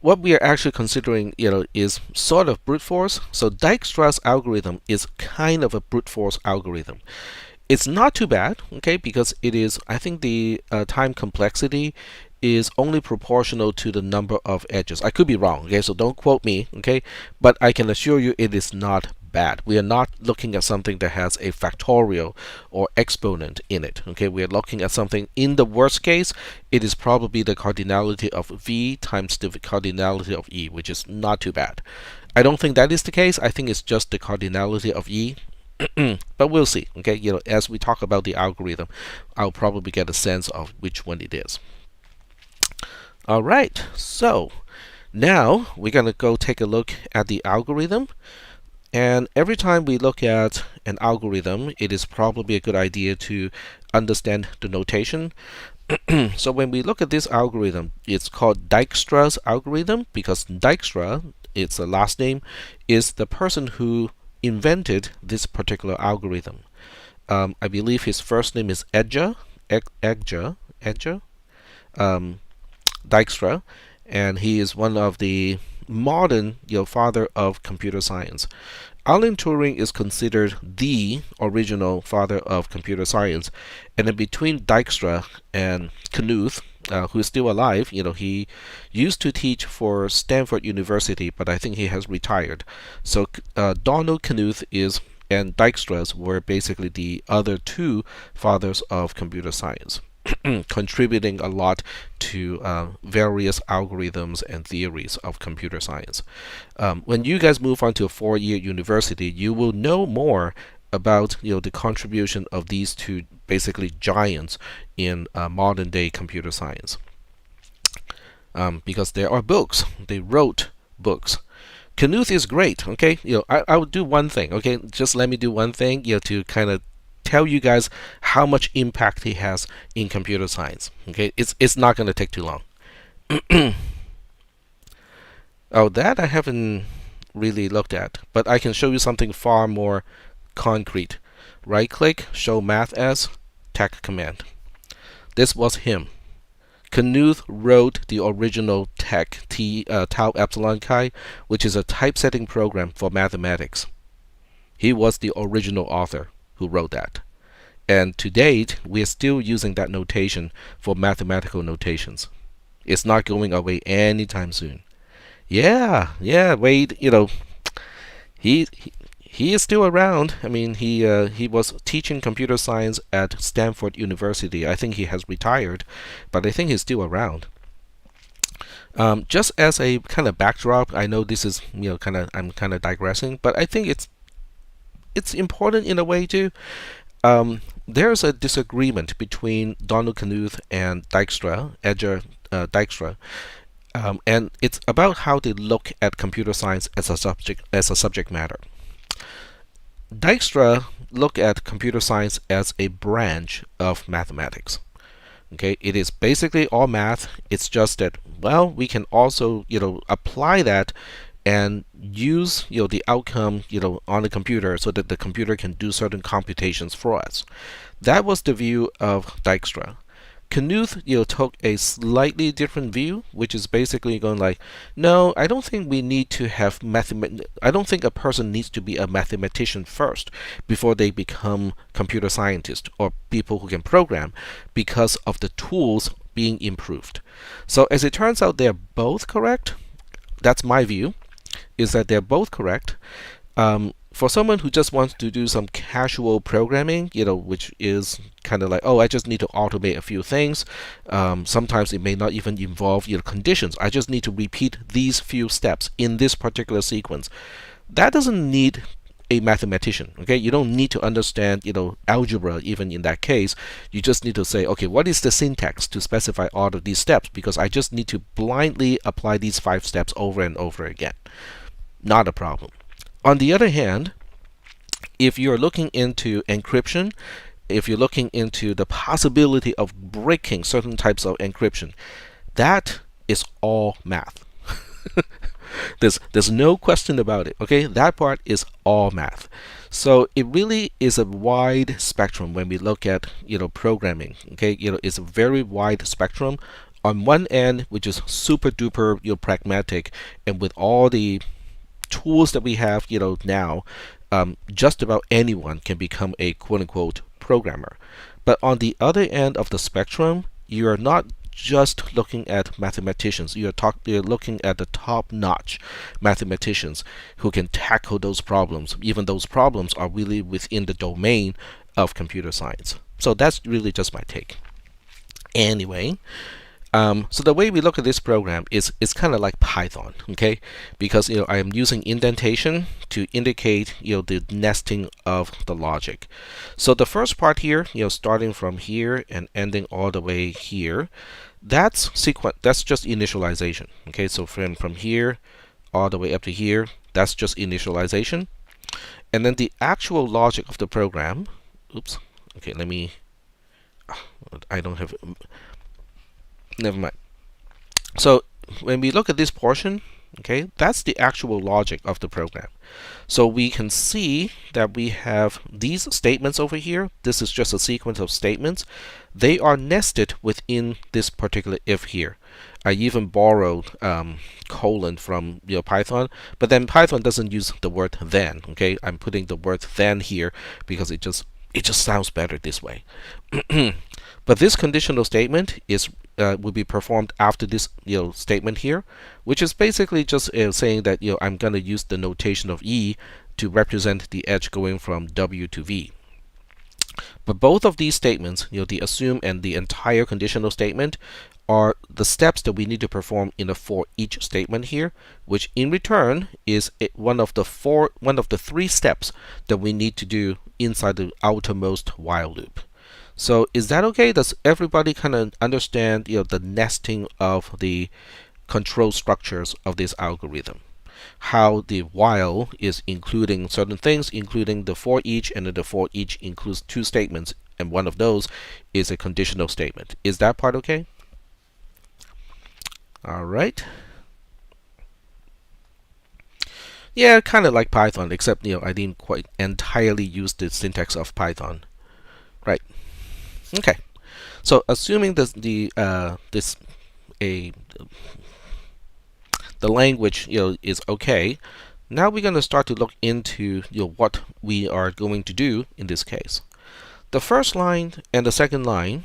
what we are actually considering, is sort of brute force. So Dijkstra's algorithm is kind of a brute force algorithm. It's not too bad, okay, because it is, I think the time complexity is only proportional to the number of edges. I could be wrong, okay, so don't quote me, okay, but I can assure you it is not bad. We are not looking at something that has a factorial or exponent in it, okay. We are looking at something, in the worst case, it is probably the cardinality of v times the cardinality of e, which is not too bad. I don't think that is the case. I think it's just the cardinality of e. But we'll see, okay. As we talk about the algorithm, I'll probably get a sense of which one it is. All right, so now we're going to go take a look at the algorithm. And every time we look at an algorithm, it is probably a good idea to understand the notation. So when we look at this algorithm, it's called Dijkstra's algorithm because Dijkstra, its last name, is the person who invented this particular algorithm. I believe his first name is Dijkstra, and he is one of the modern father of computer science. Alan Turing is considered the original father of computer science, and in between Dijkstra and Knuth, who is still alive, he used to teach for Stanford University, but I think he has retired. So Donald Knuth and Dijkstra were basically the other two fathers of computer science, contributing a lot to various algorithms and theories of computer science. When you guys move on to a 4-year university, you will know more about the contribution of these two basically giants in modern day computer science, because there are books. They wrote books. Knuth is great. Okay, I will do one thing. Okay, just let me do one thing. To kind of tell you guys how much impact he has in computer science. Okay, it's not going to take too long. Oh, that I haven't really looked at, but I can show you something far more concrete. Right click, show math as, tech command. This was him. Knuth wrote the original tech tau epsilon chi, which is a typesetting program for mathematics. He was the original author who wrote that. And to date, we are still using that notation for mathematical notations. It's not going away anytime soon. Yeah, Wade, he is still around. I mean, he was teaching computer science at Stanford University. I think he has retired, but I think he's still around. Just as a kind of backdrop, I know this is I'm kind of digressing, but I think it's important in a way too. There's a disagreement between Donald Knuth and Dijkstra, Dijkstra, and it's about how they look at computer science as a subject matter. Dijkstra look at computer science as a branch of mathematics. Okay, it is basically all math. It's just that, well, we can also apply that and use the outcome on the computer so that the computer can do certain computations for us. That was the view of Dijkstra. Knuth took a slightly different view, which is basically going like, no, I don't think we need to have I don't think a person needs to be a mathematician first before they become computer scientists or people who can program, because of the tools being improved. So as it turns out, they're both correct. That's my view, is that they're both correct. For someone who just wants to do some casual programming, which is kind of like, oh, I just need to automate a few things. Sometimes it may not even involve conditions. I just need to repeat these few steps in this particular sequence. That doesn't need a mathematician. Okay, you don't need to understand algebra even in that case. You just need to say, okay, what is the syntax to specify all of these steps, because I just need to blindly apply these 5 steps over and over again. Not a problem. On the other hand, if you're looking into encryption, if you're looking into the possibility of breaking certain types of encryption, that is all math. There's no question about it. Okay, that part is all math. So it really is a wide spectrum when we look at programming. Okay, it's a very wide spectrum. On one end, which is super duper pragmatic, and with all the tools that we have now, just about anyone can become a quote-unquote programmer. But on the other end of the spectrum, you're not just looking at mathematicians. You're looking at the top-notch mathematicians who can tackle those problems. Even those problems are really within the domain of computer science. So that's really just my take. Anyway, so the way we look at this program is it's kind of like Python, okay? Because I am using indentation to indicate the nesting of the logic. So the first part here, starting from here and ending all the way here, that's just initialization, okay? So from here all the way up to here, that's just initialization. And then the actual logic of the program, oops, okay, I don't have. Never mind. So when we look at this portion, okay, that's the actual logic of the program. So we can see that we have these statements over here. This is just a sequence of statements. They are nested within this particular if here. I even borrowed colon from Python, but then Python doesn't use the word then. Okay, I'm putting the word then here because it just sounds better this way. But this conditional statement will be performed after this statement here, which is basically just saying that I'm going to use the notation of E to represent the edge going from W to V. But both of these statements, the assume and the entire conditional statement, are the steps that we need to perform in the for each statement here, which in return is one of the three steps that we need to do inside the outermost while loop. So is that okay? Does everybody kind of understand the nesting of the control structures of this algorithm? How the while is including certain things, including the for each, and the for each includes two statements, and one of those is a conditional statement. Is that part okay? All right. Yeah, kind of like Python, except I didn't quite entirely use the syntax of Python. Right. Okay. So assuming the language is okay, now we're going to start to look into what we are going to do in this case. The first line and the second line,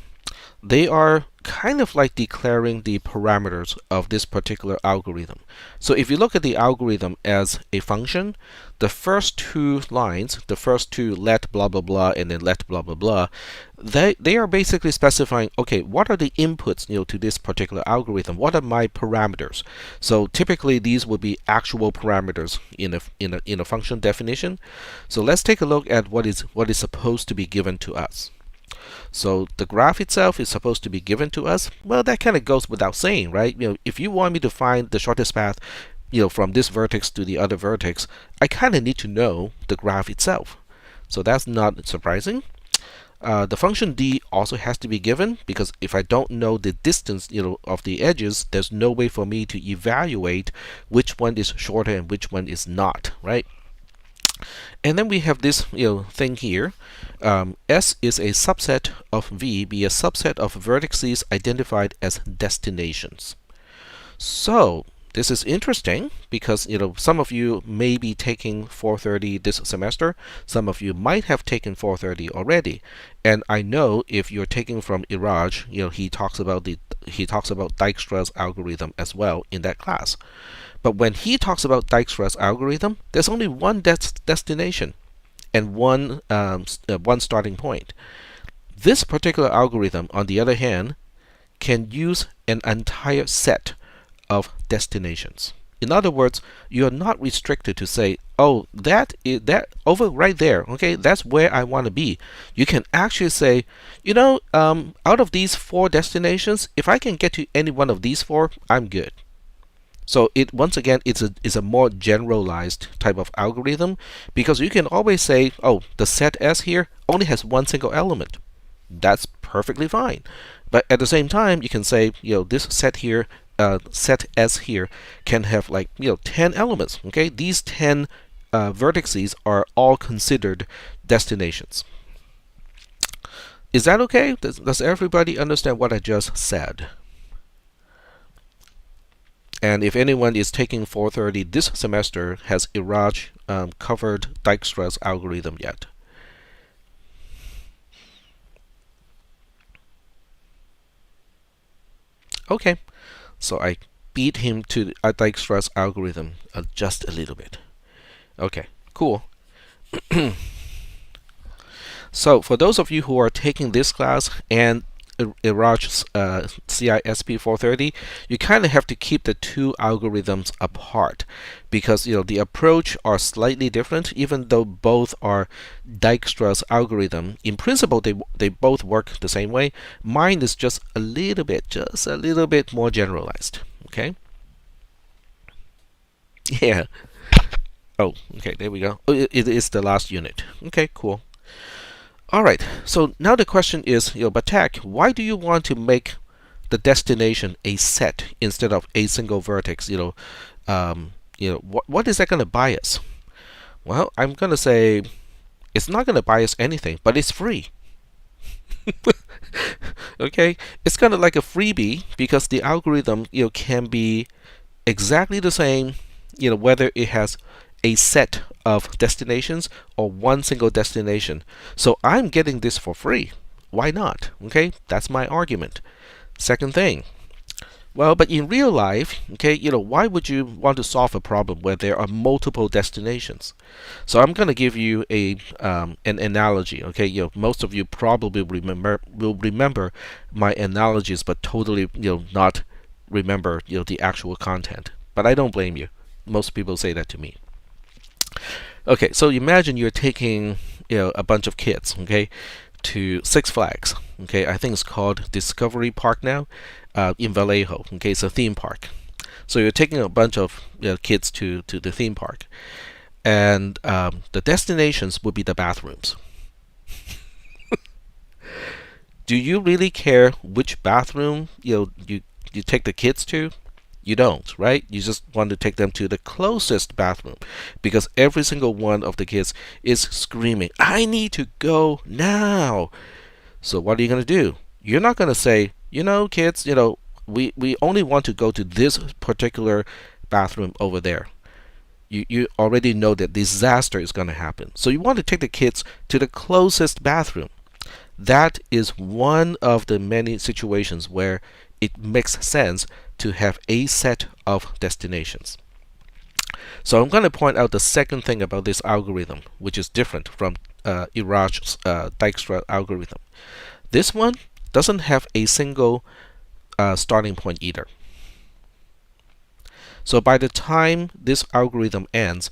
they are kind of like declaring the parameters of this particular algorithm. So if you look at the algorithm as a function, the first two lines, the first two let blah blah blah and then let blah blah blah, they are basically specifying, okay, what are the inputs to this particular algorithm? What are my parameters? So typically these would be actual parameters in a function definition. So let's take a look at what is supposed to be given to us. So the graph itself is supposed to be given to us. Well, that kind of goes without saying, right? If you want me to find the shortest path, from this vertex to the other vertex, I kind of need to know the graph itself. So that's not surprising. The function d also has to be given, because if I don't know the distance, of the edges, there's no way for me to evaluate which one is shorter and which one is not, right? And then we have this thing here. S is a subset of V, be a subset of vertices identified as destinations. So this is interesting because some of you may be taking 430 this semester. Some of you might have taken 430 already. And I know if you're taking from Iraj, he talks about Dijkstra's algorithm as well in that class. But when he talks about Dijkstra's algorithm, there's only one destination and one starting point. This particular algorithm, on the other hand, can use an entire set of destinations. In other words, you are not restricted to say, oh, that over right there, okay, that's where I want to be. You can actually say, out of these four destinations, if I can get to any one of these four, I'm good. So once again, it's a more generalized type of algorithm, because you can always say, oh, the set S here only has one single element. That's perfectly fine. But at the same time, you can say, this set here, set S here, can have 10 elements. Okay, these 10 vertices are all considered destinations. Is that okay? Does everybody understand what I just said? And if anyone is taking 430 this semester, has Iraj covered Dijkstra's algorithm yet? Okay, so I beat him to Dijkstra's algorithm just a little bit. Okay, cool. So for those of you who are taking this class and Iraj's CISP430, you kind of have to keep the two algorithms apart because the approach are slightly different. Even though both are Dijkstra's algorithm, in principle they both work the same way. Mine is just a little bit more generalized. Okay. Yeah. Oh, okay. There we go. Oh, it is the last unit. Okay, cool. All right, so now the question is, but Tech, why do you want to make the destination a set instead of a single vertex? What is that going to buy us? Well, I'm going to say it's not going to buy us anything, but it's free. Okay, it's kind of like a freebie because the algorithm, can be exactly the same, whether it has a set of destinations or one single destination. So I'm getting this for free. Why not? Okay, that's my argument. Second thing, well, but in real life, okay, why would you want to solve a problem where there are multiple destinations? So I'm going to give you an analogy. Okay, most of you probably will remember my analogies, but totally not remember the actual content. But I don't blame you. Most people say that to me. Okay, so imagine you're taking a bunch of kids, okay, to Six Flags. Okay, I think it's called Discovery Park now, in Vallejo. Okay, it's a theme park. So you're taking a bunch of kids to the theme park, and the destinations would be the bathrooms. Do you really care which bathroom you take the kids to? You don't, right? You just want to take them to the closest bathroom because every single one of the kids is screaming, I need to go now. So what are you going to do? You're not going to say, kids, we only want to go to this particular bathroom over there. You already know that disaster is going to happen. So you want to take the kids to the closest bathroom. That is one of the many situations where it makes sense to have a set of destinations. So I'm going to point out the second thing about this algorithm, which is different from Iraj's Dijkstra algorithm. This one doesn't have a single starting point either. So by the time this algorithm ends,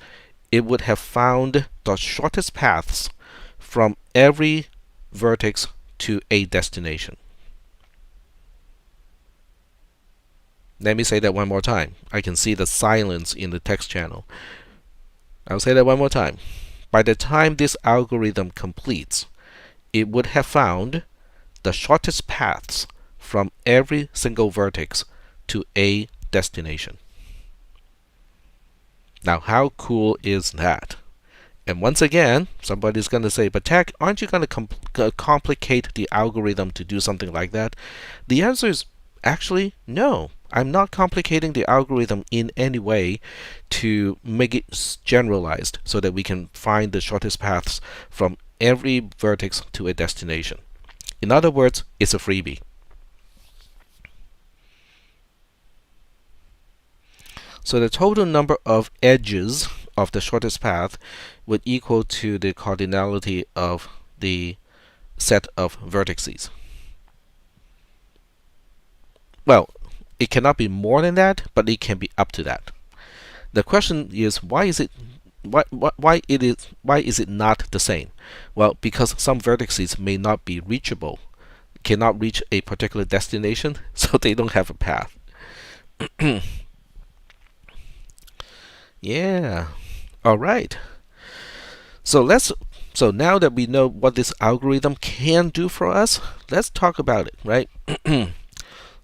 it would have found the shortest paths from every vertex to a destination. Let me say that one more time. I can see the silence in the text channel. I'll say that one more time. By the time this algorithm completes, it would have found the shortest paths from every single vertex to a destination. Now, how cool is that? And once again, somebody's going to say, but Tech, aren't you going to complicate the algorithm to do something like that? The answer is actually no. I'm not complicating the algorithm in any way to make it generalized so that we can find the shortest paths from every vertex to a destination. In other words, it's a freebie. So the total number of edges of the shortest path would equal to the cardinality of the set of vertices. Well, it cannot be more than that, but it can be up to that. The question is, why is it not the same? Well, because some vertices may not be reachable, cannot reach a particular destination, so they don't have a path. Yeah. All right. So now that we know what this algorithm can do for us, let's talk about it, right?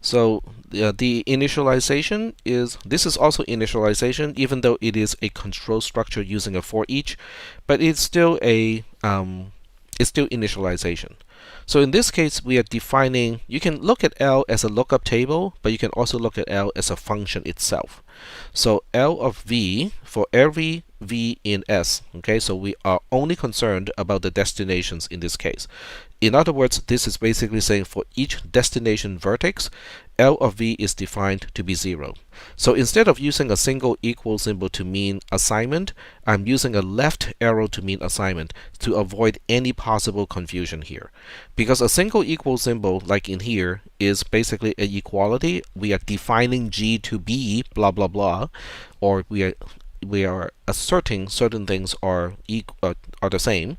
So the initialization this is also initialization, even though it is a control structure using a for each, but it's still initialization. So in this case, we are defining. You can look at L as a lookup table, but you can also look at L as a function itself. So L of v for every v in S. Okay, so we are only concerned about the destinations in this case. In other words, this is basically saying for each destination vertex, L of v is defined to be 0. So instead of using a single equal symbol to mean assignment, I'm using a left arrow to mean assignment to avoid any possible confusion here. Because a single equal symbol, like in here, is basically an equality. We are defining G to be blah blah blah, or we are asserting certain things are the same.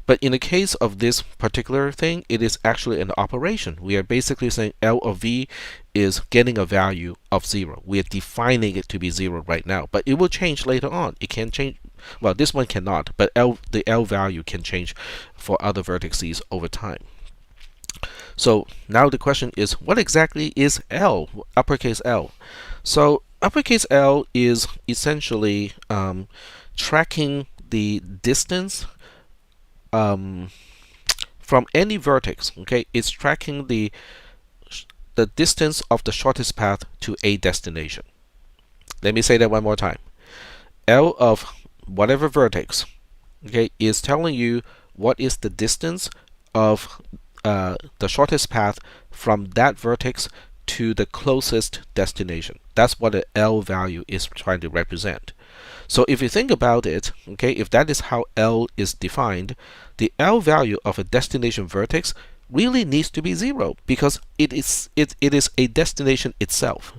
But in the case of this particular thing, it is actually an operation. We are basically saying L of v is getting a value of 0. We are defining it to be 0 right now, but it will change later on. It can change. Well, this one cannot, but the L value can change for other vertices over time. So now the question is, what exactly is L, uppercase L? So uppercase L is essentially tracking the distance from any vertex. Okay, it's tracking the distance of the shortest path to a destination. Let me say that one more time. L of whatever vertex, okay, is telling you what is the distance of the shortest path from that vertex to the closest destination. That's what the L value is trying to represent. So if you think about it, okay, if that is how L is defined, the L value of a destination vertex really needs to be 0 because it is a destination itself.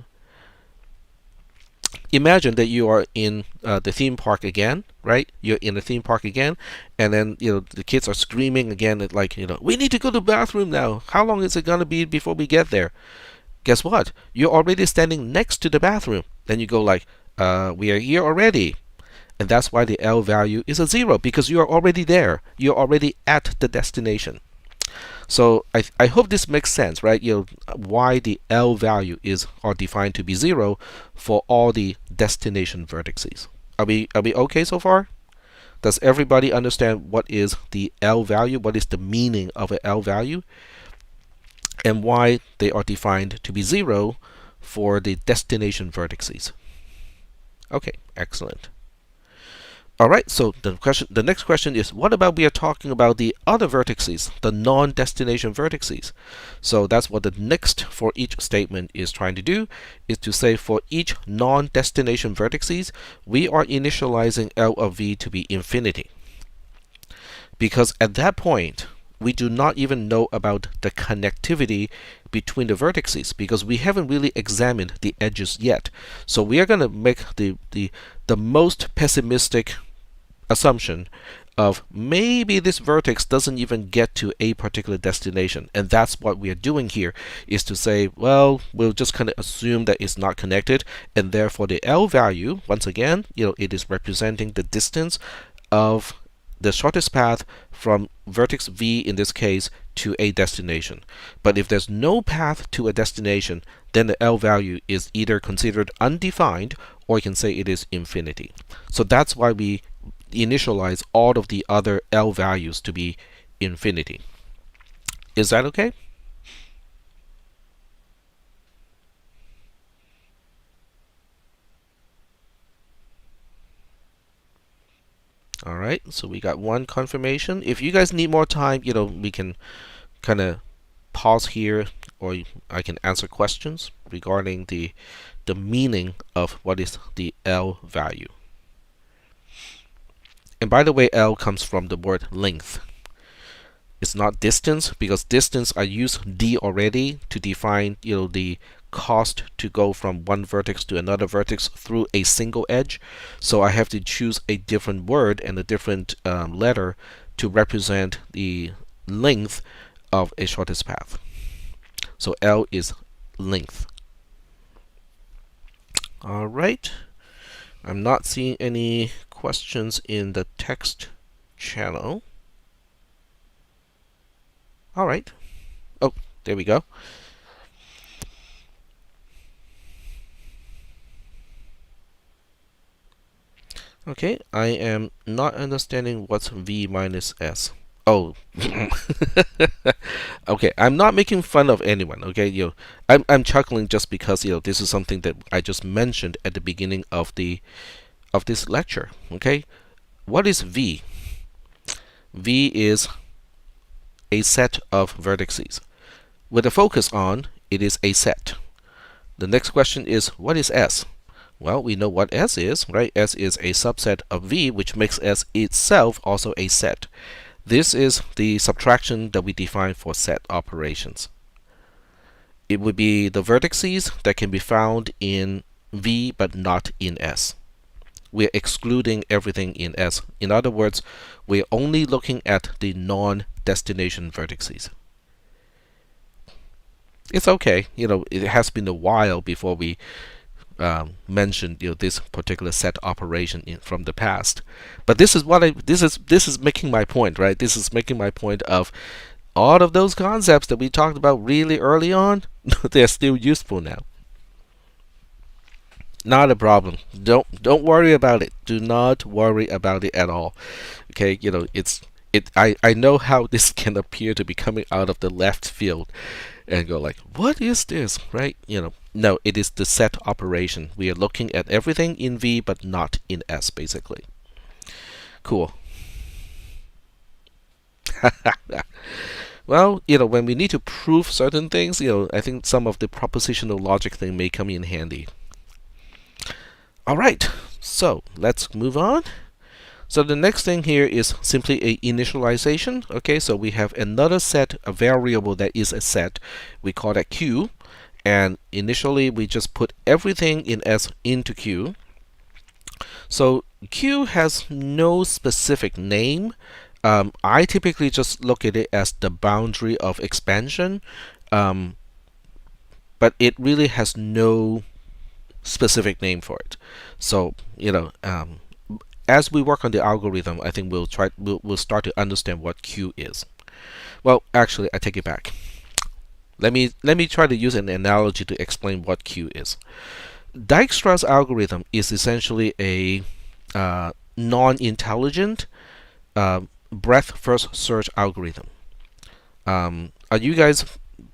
Imagine that you are in the theme park again, right? You're in the theme park again, and then the kids are screaming again, like we need to go to the bathroom now. How long is it gonna be before we get there? Guess what? You're already standing next to the bathroom. Then you go like, we are here already. And that's why the L value is a 0, because you are already there. You're already at the destination. So I hope this makes sense, right? Why the L value are defined to be 0 for all the destination vertices. Are we okay so far? Does everybody understand what is the L value? What is the meaning of an L value? And why they are defined to be 0 for the destination vertices? Okay, excellent. All right, so the next question is, what about we are talking about the other vertices, the non-destination vertices? So that's what the next for each statement is trying to do, is to say for each non-destination vertices, we are initializing L of v to be infinity. Because at that point, we do not even know about the connectivity between the vertices, because we haven't really examined the edges yet. So we are going to make the most pessimistic assumption of maybe this vertex doesn't even get to a particular destination, and that's what we are doing here, is to say, well, we'll just kind of assume that it's not connected, and therefore the L value, once again, it is representing the distance of the shortest path from vertex v in this case to a destination. But if there's no path to a destination, then the L value is either considered undefined, or you can say it is infinity. So that's why we initialize all of the other L values to be infinity. Is that okay? All right, so we got one confirmation. If you guys need more time, we can kind of pause here, or I can answer questions regarding the meaning of what is the L value. And by the way, L comes from the word length. It's not distance, because distance, I use d already to define the cost to go from one vertex to another vertex through a single edge. So I have to choose a different word and a different letter to represent the length of a shortest path. So L is length. All right. I'm not seeing any questions in the text channel. All right. Oh, there we go. Okay, I am not understanding what's v minus s. Oh, okay. I'm not making fun of anyone. Okay, I'm chuckling just because this is something that I just mentioned at the beginning of the of this lecture. Okay, what is V? V is a set of vertices. With a focus on, it is a set. The next question is, what is S? Well, we know what S is, right? S is a subset of V, which makes S itself also a set. This is the subtraction that we define for set operations. It would be the vertices that can be found in V but not in S. We're excluding everything in S. In other words, we're only looking at the non-destination vertices. It's okay, it has been a while before we mentioned this particular set operation from the past. But this is what this is making my point, right? This is making my point of all of those concepts that we talked about really early on. They're still useful now. Not a problem. Don't worry about it. Do not worry about it at all. Okay, I know how this can appear to be coming out of the left field and go like, what is this, right? No, it is the set operation. We are looking at everything in V but not in S, basically. Cool. Well, when we need to prove certain things, I think some of the propositional logic thing may come in handy. All right, so let's move on. So the next thing here is simply a initialization. Okay, so we have another set, a variable that is a set. We call that Q. And initially, we just put everything in S into Q. So Q has no specific name. I typically just look at it as the boundary of expansion. But it really has no specific name for it. So, as we work on the algorithm, I think we'll start to understand what Q is. Well, actually, I take it back. Let me try to use an analogy to explain what Q is. Dijkstra's algorithm is essentially a non-intelligent breadth first search algorithm. Are you guys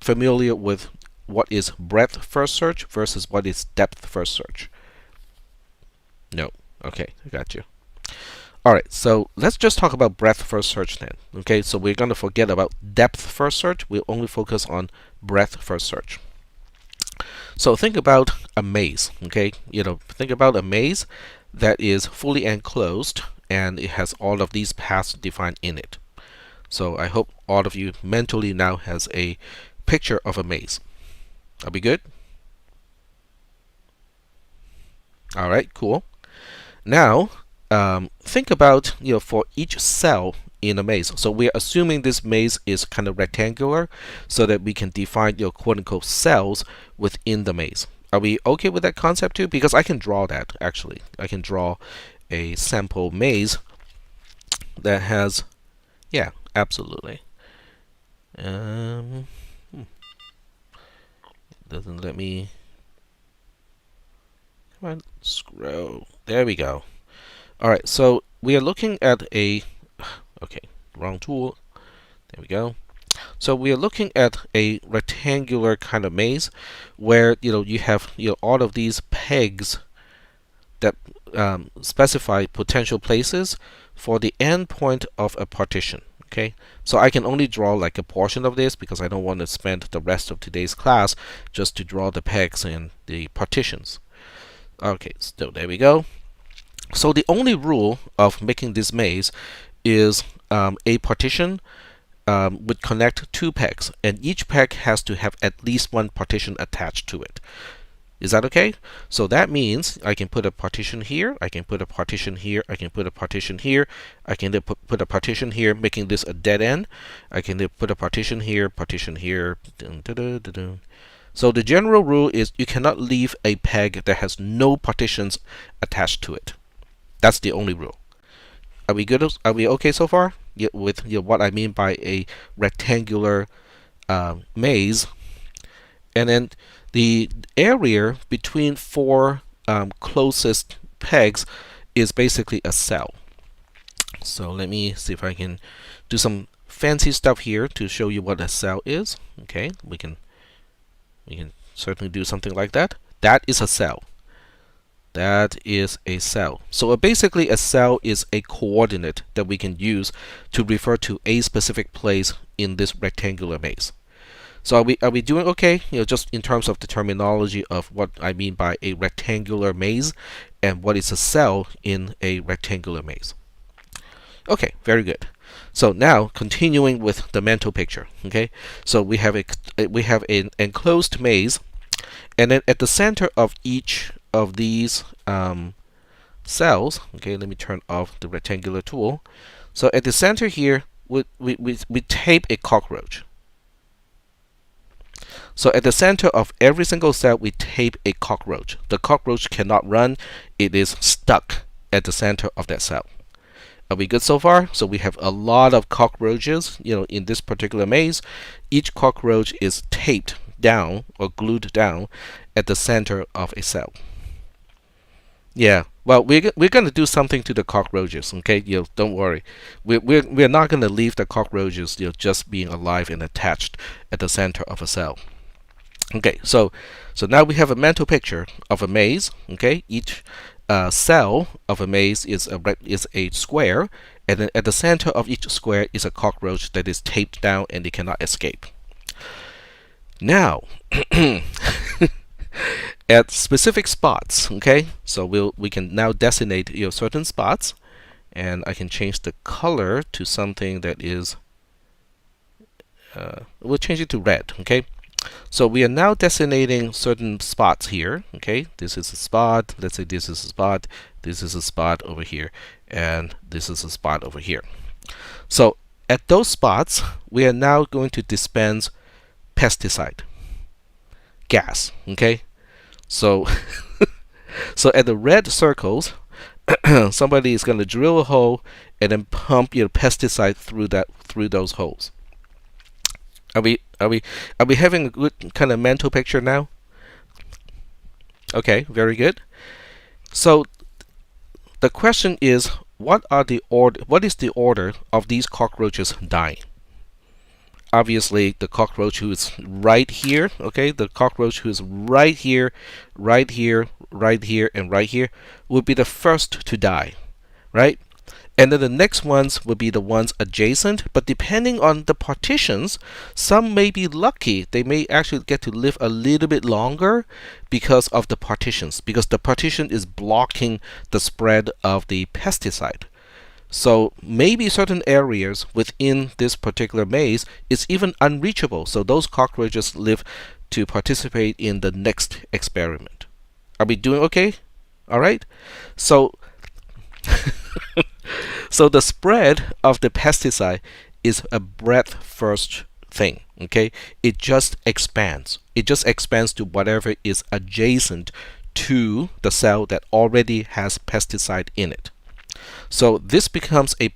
familiar with what is breadth first search versus what is depth first search? No. Okay, I got you. Alright, so let's just talk about breadth first search then. Okay, so we're going to forget about depth first search. We'll only focus on breadth first search. So think about a maze. Okay, think about a maze that is fully enclosed and it has all of these paths defined in it. So I hope all of you mentally now has a picture of a maze. Are we good? Alright, cool. Now, think about, for each cell in a maze. So we're assuming this maze is kind of rectangular so that we can define, quote-unquote cells within the maze. Are we okay with that concept too? Because I can draw that, actually. I can draw a sample maze that has, yeah, absolutely. Doesn't let me. Come on, scroll. There we go. All right, so we are looking at a. Okay, wrong tool. There we go. So we are looking at a rectangular kind of maze where you have all of these pegs that specify potential places for the endpoint of a partition. Okay, so I can only draw like a portion of this because I don't want to spend the rest of today's class just to draw the pegs and the partitions. Okay, so there we go. So the only rule of making this maze is a partition would connect two pegs, and each peg has to have at least one partition attached to it. Is that okay? So that means I can put a partition here, I can put a partition here, I can put a partition here, I can put a partition here, making this a dead end. I can put a partition here, dun, dun, dun, dun, dun. So the general rule is you cannot leave a peg that has no partitions attached to it. That's the only rule. Are we good? Are we okay so far? Yeah, with what I mean by a rectangular maze. And then the area between four closest pegs is basically a cell. So let me see if I can do some fancy stuff here to show you what a cell is. Okay, we can certainly do something like that. That is a cell. That is a cell. So basically a cell is a coordinate that we can use to refer to a specific place in this rectangular maze. So are we doing okay? Just in terms of the terminology of what I mean by a rectangular maze and what is a cell in a rectangular maze. Okay, very good. So now continuing with the mental picture. Okay, so we have an enclosed maze, and then at the center of each of these cells. Okay, let me turn off the rectangular tool. So at the center here, we tape a cockroach. So at the center of every single cell, we tape a cockroach. The cockroach cannot run. It is stuck at the center of that cell. Are we good so far? So we have a lot of cockroaches, in this particular maze. Each cockroach is taped down or glued down at the center of a cell. Yeah, well, we're going to do something to the cockroaches, okay? Don't worry. We're not going to leave the cockroaches, just being alive and attached at the center of a cell. Okay, so now we have a mental picture of a maze. Okay, each cell of a maze is a square, and then at the center of each square is a cockroach that is taped down and it cannot escape. Now, at specific spots, okay, so we can now designate certain spots, and I can change the color to something that is we'll change it to red. Okay, so we are now designating certain spots here. Okay, this is a spot. Let's say this is a spot. This is a spot over here, and this is a spot over here. So at those spots, we are now going to dispense pesticide gas. Okay, so so at the red circles, somebody is going to drill a hole and then pump pesticide through those holes. Are we having a good kind of mental picture now? Okay, very good. So the question is, what is the order of these cockroaches dying? Obviously, the cockroach who is right here, okay, the cockroach who is right here, right here, right here, and right here would be the first to die, right? And then the next ones would be the ones adjacent, but depending on the partitions, some may be lucky. They may actually get to live a little bit longer because of the partitions, because the partition is blocking the spread of the pesticide. So maybe certain areas within this particular maze is even unreachable. So those cockroaches live to participate in the next experiment. Are we doing okay? All right. So so the spread of the pesticide is a breadth first thing. Okay, it just expands. It just expands to whatever is adjacent to the cell that already has pesticide in it. So this becomes a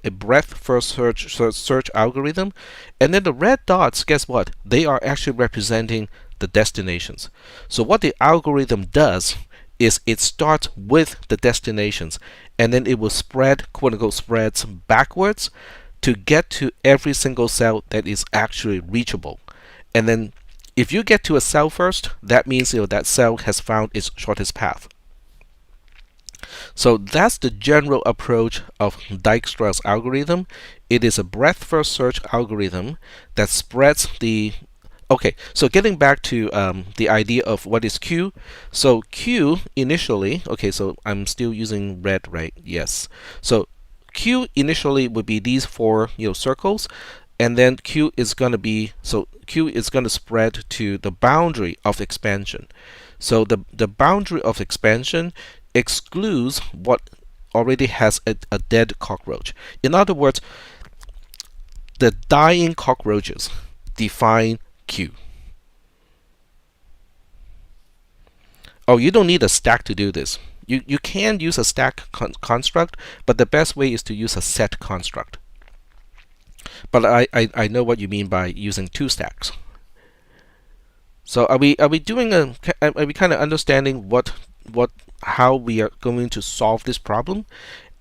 breadth first search algorithm, and then the red dots, guess what? They are actually representing the destinations. So what the algorithm does is it starts with the destinations, and then it will spread, quote unquote, spreads backwards to get to every single cell that is actually reachable. And then if you get to a cell first, that means that cell has found its shortest path. So that's the general approach of Dijkstra's algorithm. It is a breadth first search algorithm that spreads the Okay, so getting back to the idea of what is Q. So Q initially, okay, so I'm still using red, right? Yes. So Q initially would be these four circles, and then Q is going to spread to the boundary of expansion. So the boundary of expansion excludes what already has a dead cockroach. In other words, the dying cockroaches define Q. Oh, you don't need a stack to do this. You can use a stack construct, but the best way is to use a set construct. But I know what you mean by using two stacks. So are we kind of understanding how we are going to solve this problem?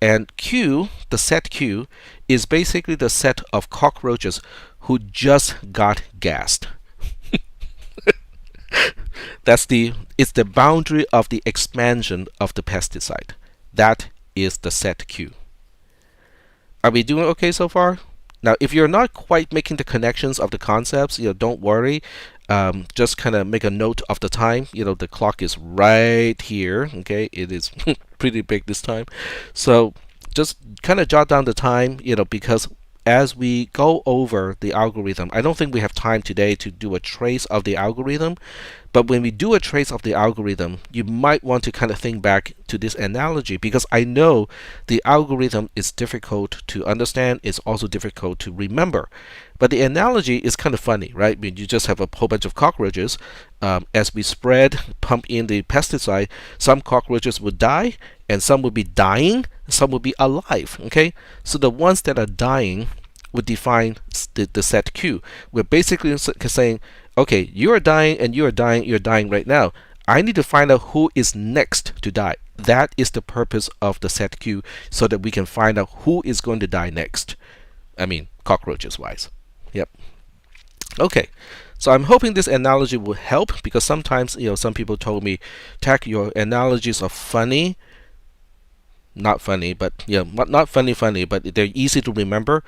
And Q, the set Q, is basically the set of cockroaches who just got gassed. It's the boundary of the expansion of the pesticide. That is the set Q. Are we doing okay so far? Now, if you're not quite making the connections of the concepts, don't worry. Just kind of make a note of the time. The clock is right here. Okay, it is pretty big this time. So just kind of jot down the time. Because as we go over the algorithm, I don't think we have time today to do a trace of the algorithm. But when we do a trace of the algorithm, you might want to kind of think back to this analogy, because I know the algorithm is difficult to understand. It's also difficult to remember. But the analogy is kind of funny, right? I mean, you just have a whole bunch of cockroaches. As we pump in the pesticide, some cockroaches would die, and some would be dying, some would be alive. Okay, so the ones that are dying would define the set Q. We're basically saying, okay, you are dying and you are dying, you're dying right now. I need to find out who is next to die. That is the purpose of the set Q, so that we can find out who is going to die next. I mean, cockroaches wise. Yep. Okay. So I'm hoping this analogy will help, because sometimes, some people told me, Tak, your analogies are funny. Not funny, but not funny, but they're easy to remember.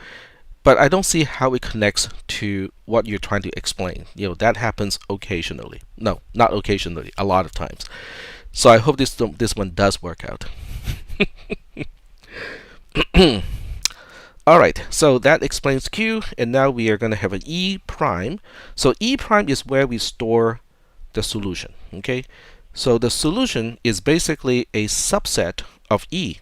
But I don't see how it connects to what you're trying to explain. That happens occasionally. No, not occasionally, a lot of times. So I hope this one does work out. All right, so that explains Q, and now we are going to have an E prime. So E prime is where we store the solution. Okay, so the solution is basically a subset of E.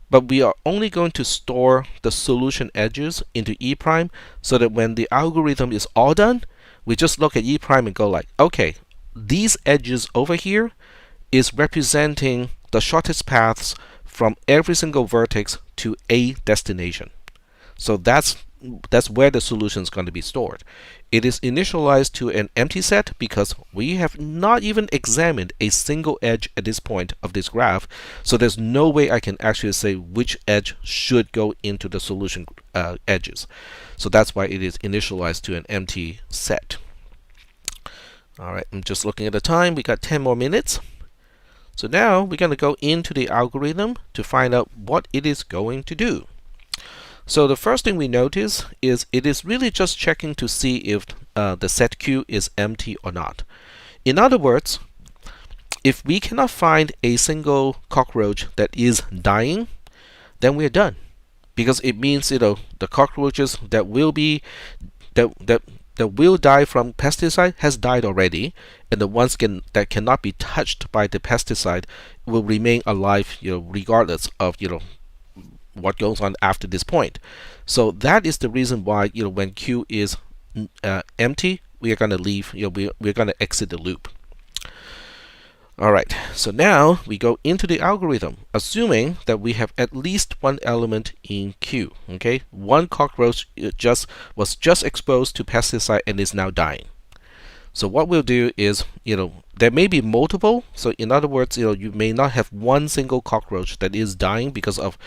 But we are only going to store the solution edges into E prime, so that when the algorithm is all done, we just look at E prime and go like, okay, these edges over here is representing the shortest paths from every single vertex to a destination. So that's where the solution is going to be stored. It is initialized to an empty set because we have not even examined a single edge at this point of this graph. So there's no way I can actually say which edge should go into the solution edges. So that's why it is initialized to an empty set. All right, I'm just looking at the time. We got 10 more minutes. So now we're going to go into the algorithm to find out what it is going to do. So the first thing we notice is it is really just checking to see if the set Q is empty or not. In other words, if we cannot find a single cockroach that is dying, then we're done, because it means the cockroaches that will die from pesticide has died already, and the ones that cannot be touched by the pesticide will remain alive, regardless of what goes on after this point. So that is the reason why when Q is empty, we are going to leave. We're going to exit the loop. All right. So now we go into the algorithm, assuming that we have at least one element in Q. Okay, one cockroach was just exposed to pesticide and is now dying. So what we'll do is, there may be multiple. So in other words, you may not have one single cockroach that is dying because of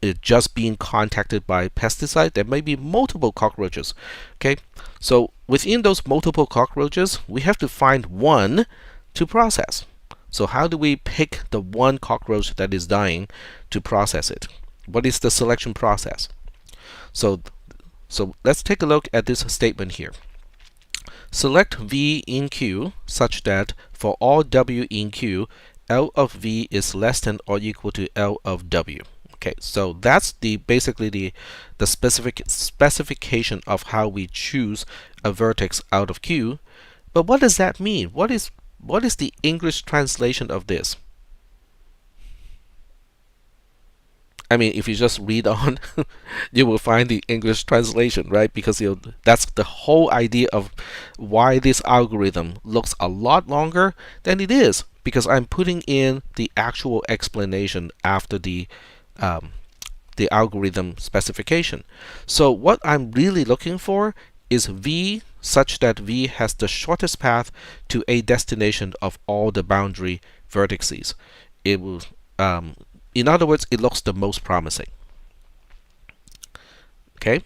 it just being contacted by pesticide. There may be multiple cockroaches. Okay, so within those multiple cockroaches, we have to find one to process. So how do we pick the one cockroach that is dying to process it? What is the selection process? So let's take a look at this statement here. Select V in Q such that for all W in Q, L of V is less than or equal to L of W. Okay, so that's basically the specification of how we choose a vertex out of Q. But what does that mean? What is the English translation of this? I mean, if you just read on, you will find the English translation, right? Because that's the whole idea of why this algorithm looks a lot longer than it is, because I'm putting in the actual explanation after the algorithm specification. So what I'm really looking for is V such that V has the shortest path to a destination of all the boundary vertices. It will, in other words, it looks the most promising. Okay.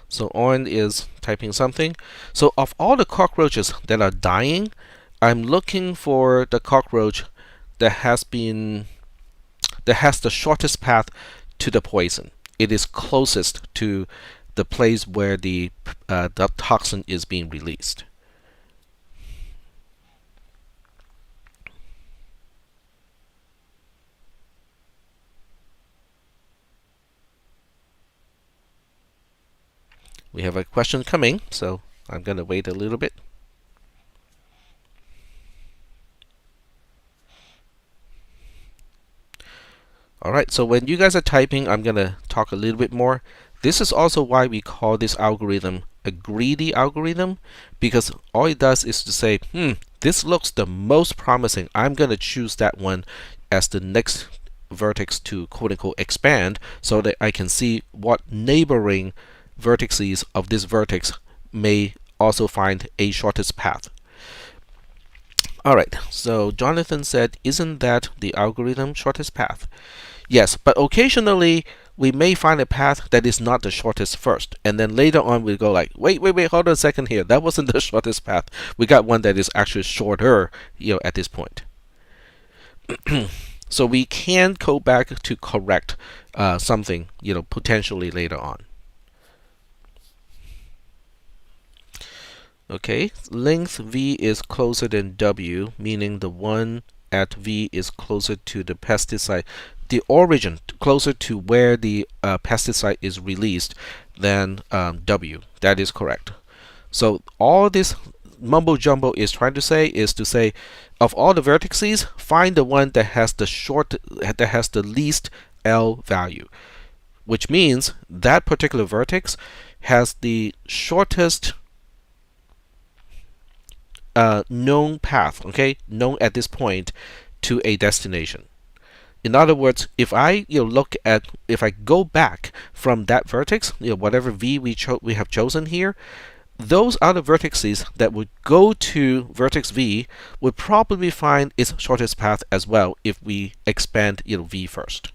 So on is typing something. So of all the cockroaches that are dying, I'm looking for the cockroach that has the shortest path to the poison. It is closest to the place where the toxin is being released. We have a question coming, so I'm going to wait a little bit. Alright, so when you guys are typing, I'm going to talk a little bit more. This is also why we call this algorithm a greedy algorithm, because all it does is to say, this looks the most promising. I'm going to choose that one as the next vertex to quote-unquote expand so that I can see what neighboring vertices of this vertex may also find a shortest path. Alright, so Jonathan said, isn't that the algorithm shortest path? Yes, but occasionally we may find a path that is not the shortest first, and then later on we go like, wait, hold on a second here. That wasn't the shortest path. We got one that is actually shorter, at this point. So we can go back to correct something, potentially later on. Okay, length V is closer than W, meaning the one at V is closer to the pesticide, the origin, closer to where the pesticide is released than W. That is correct. So all this mumbo jumbo is trying to say is to say, of all the vertices, find the one that has the least L value, which means that particular vertex has the shortest known path, known at this point to a destination. In other words, if I if I go back from that vertex, whatever V we have chosen here, those other vertices that would go to vertex V would probably find its shortest path as well if we expand V first.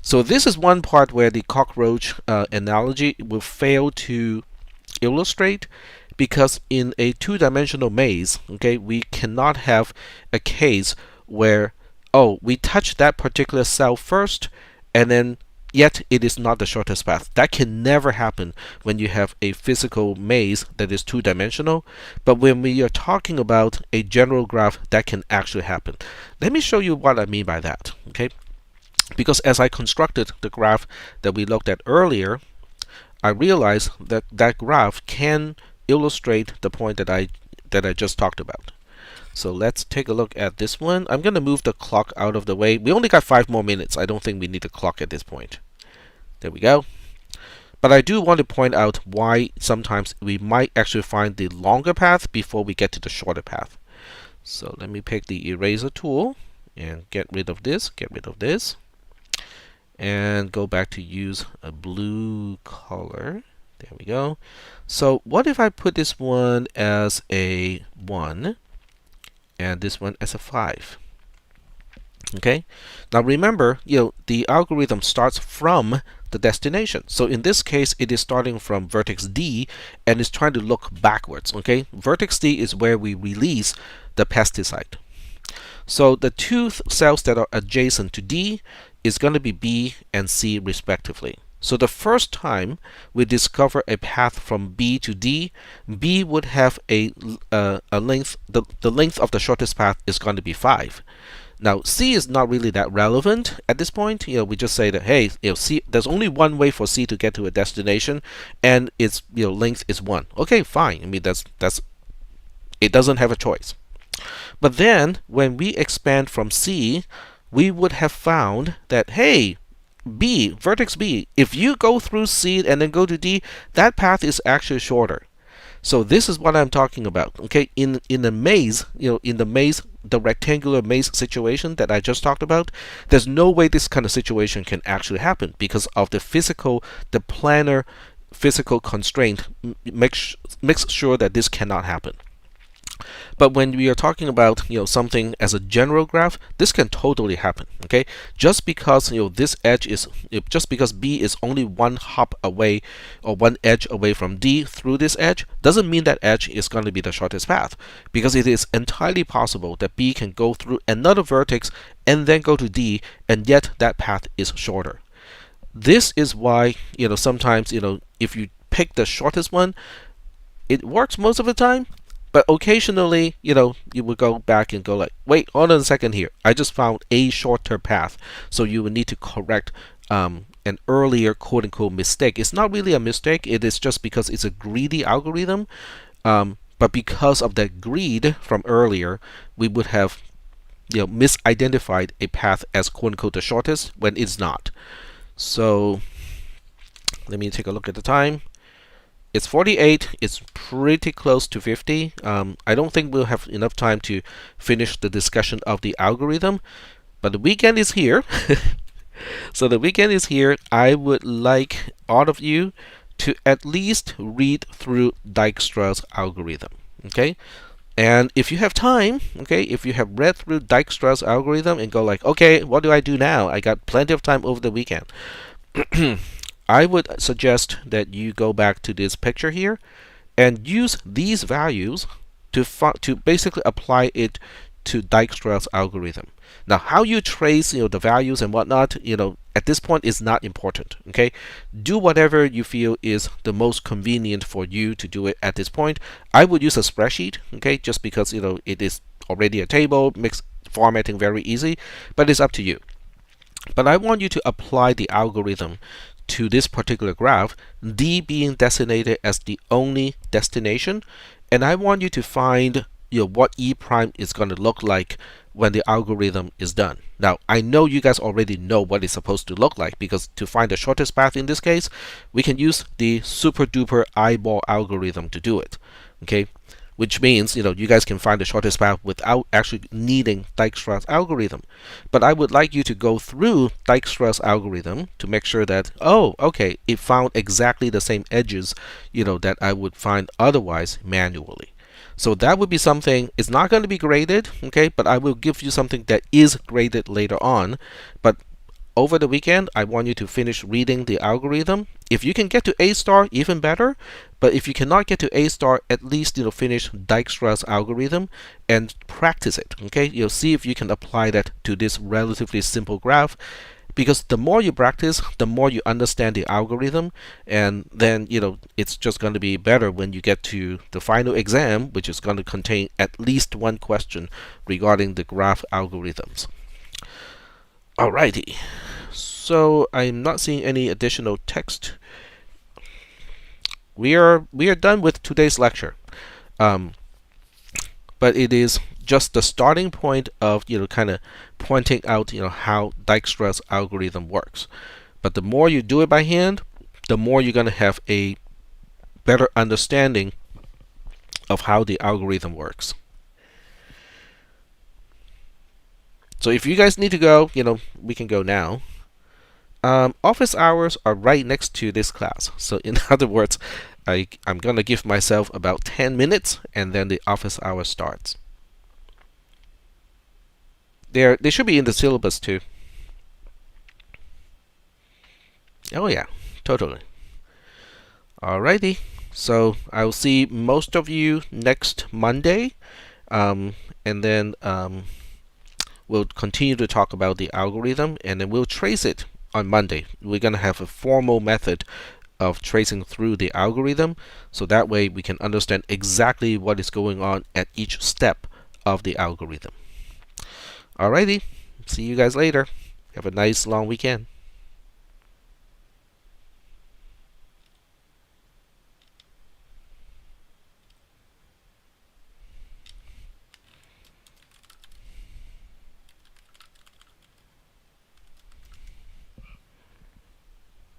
So this is one part where the cockroach analogy will fail to illustrate, because in a two-dimensional maze, we cannot have a case where, we touch that particular cell first and then yet it is not the shortest path. That can never happen when you have a physical maze that is two-dimensional, but when we are talking about a general graph, that can actually happen. Let me show you what I mean by that, because as I constructed the graph that we looked at earlier, I realized that that graph can illustrate the point that I just talked about. So let's take a look at this one. I'm going to move the clock out of the way. We only got 5 more minutes. I don't think we need a clock at this point. There we go. But I do want to point out why sometimes we might actually find the longer path before we get to the shorter path. So let me pick the eraser tool and get rid of this, and go back to use a blue color. There we go. So what if I put this one as a 1 and this one as a 5? Now remember, the algorithm starts from the destination. So in this case, it is starting from vertex D and is trying to look backwards. Vertex D is where we release the pesticide. So the two cells that are adjacent to D is going to be B and C respectively. So the first time we discover a path from B to D, B would have a length, the length of the shortest path is going to be 5. Now C is not really that relevant at this point. We just say that, hey, C, there's only one way for C to get to a destination, and its length is 1. Okay, fine. I mean that's it doesn't have a choice. But then when we expand from C, we would have found that, hey, B, vertex B, if you go through C and then go to D, that path is actually shorter. So this is what I'm talking about. In the maze, the rectangular maze situation that I just talked about, there's no way this kind of situation can actually happen because of the planar physical constraint makes sure that this cannot happen. But when we are talking about something as a general graph, this can totally happen. Okay, just because this edge is just because B is only one hop away or one edge away from D through this edge doesn't mean that edge is going to be the shortest path, because it is entirely possible that B can go through another vertex and then go to D, and yet that path is shorter. This is why sometimes if you pick the shortest one, it works most of the time, but occasionally, you would go back and go like, wait, hold on a second here. I just found a shorter path. So you would need to correct an earlier quote-unquote mistake. It's not really a mistake. It is just because it's a greedy algorithm. But because of that greed from earlier, we would have misidentified a path as quote-unquote the shortest when it's not. So let me take a look at the time. It's 48. It's pretty close to 50. I don't think we'll have enough time to finish the discussion of the algorithm, but the weekend is here. So the weekend is here. I would like all of you to at least read through Dijkstra's algorithm. Okay? And if you have time, okay, if you have read through Dijkstra's algorithm and go like, okay, what do I do now? I got plenty of time over the weekend. I would suggest that you go back to this picture here and use these values to basically apply it to Dijkstra's algorithm. Now, how you trace the values and whatnot, at this point is not important. Okay, do whatever you feel is the most convenient for you to do it at this point. I would use a spreadsheet, okay, just because it is already a table, makes formatting very easy, but it's up to you. But I want you to apply the algorithm to this particular graph, D being designated as the only destination, and I want you to find what E prime is going to look like when the algorithm is done. Now, I know you guys already know what it's supposed to look like, because to find the shortest path in this case, we can use the super duper eyeball algorithm to do it. Okay, which means you guys can find the shortest path without actually needing Dijkstra's algorithm. But I would like you to go through Dijkstra's algorithm to make sure that, oh, okay, it found exactly the same edges that I would find otherwise manually. So that would be something. It's not going to be graded, okay, but I will give you something that is graded later on. But over the weekend, I want you to finish reading the algorithm. If you can get to A star, even better. But if you cannot get to A star, at least finish Dijkstra's algorithm and practice it. Okay, you'll see if you can apply that to this relatively simple graph. Because the more you practice, the more you understand the algorithm, and then it's just going to be better when you get to the final exam, which is going to contain at least one question regarding the graph algorithms. Alrighty, so I'm not seeing any additional text. We are done with today's lecture, but it is just the starting point of kind of pointing out how Dijkstra's algorithm works. But the more you do it by hand, the more you're going to have a better understanding of how the algorithm works. So if you guys need to go, we can go now. Office hours are right next to this class. So in other words, I'm going to give myself about 10 minutes and then the office hour starts. They should be in the syllabus too. Oh yeah, totally. Alrighty, so I'll see most of you next Monday, and then we'll continue to talk about the algorithm, and then we'll trace it on Monday. We're going to have a formal method of tracing through the algorithm, so that way we can understand exactly what is going on at each step of the algorithm. Alrighty, see you guys later. Have a nice long weekend.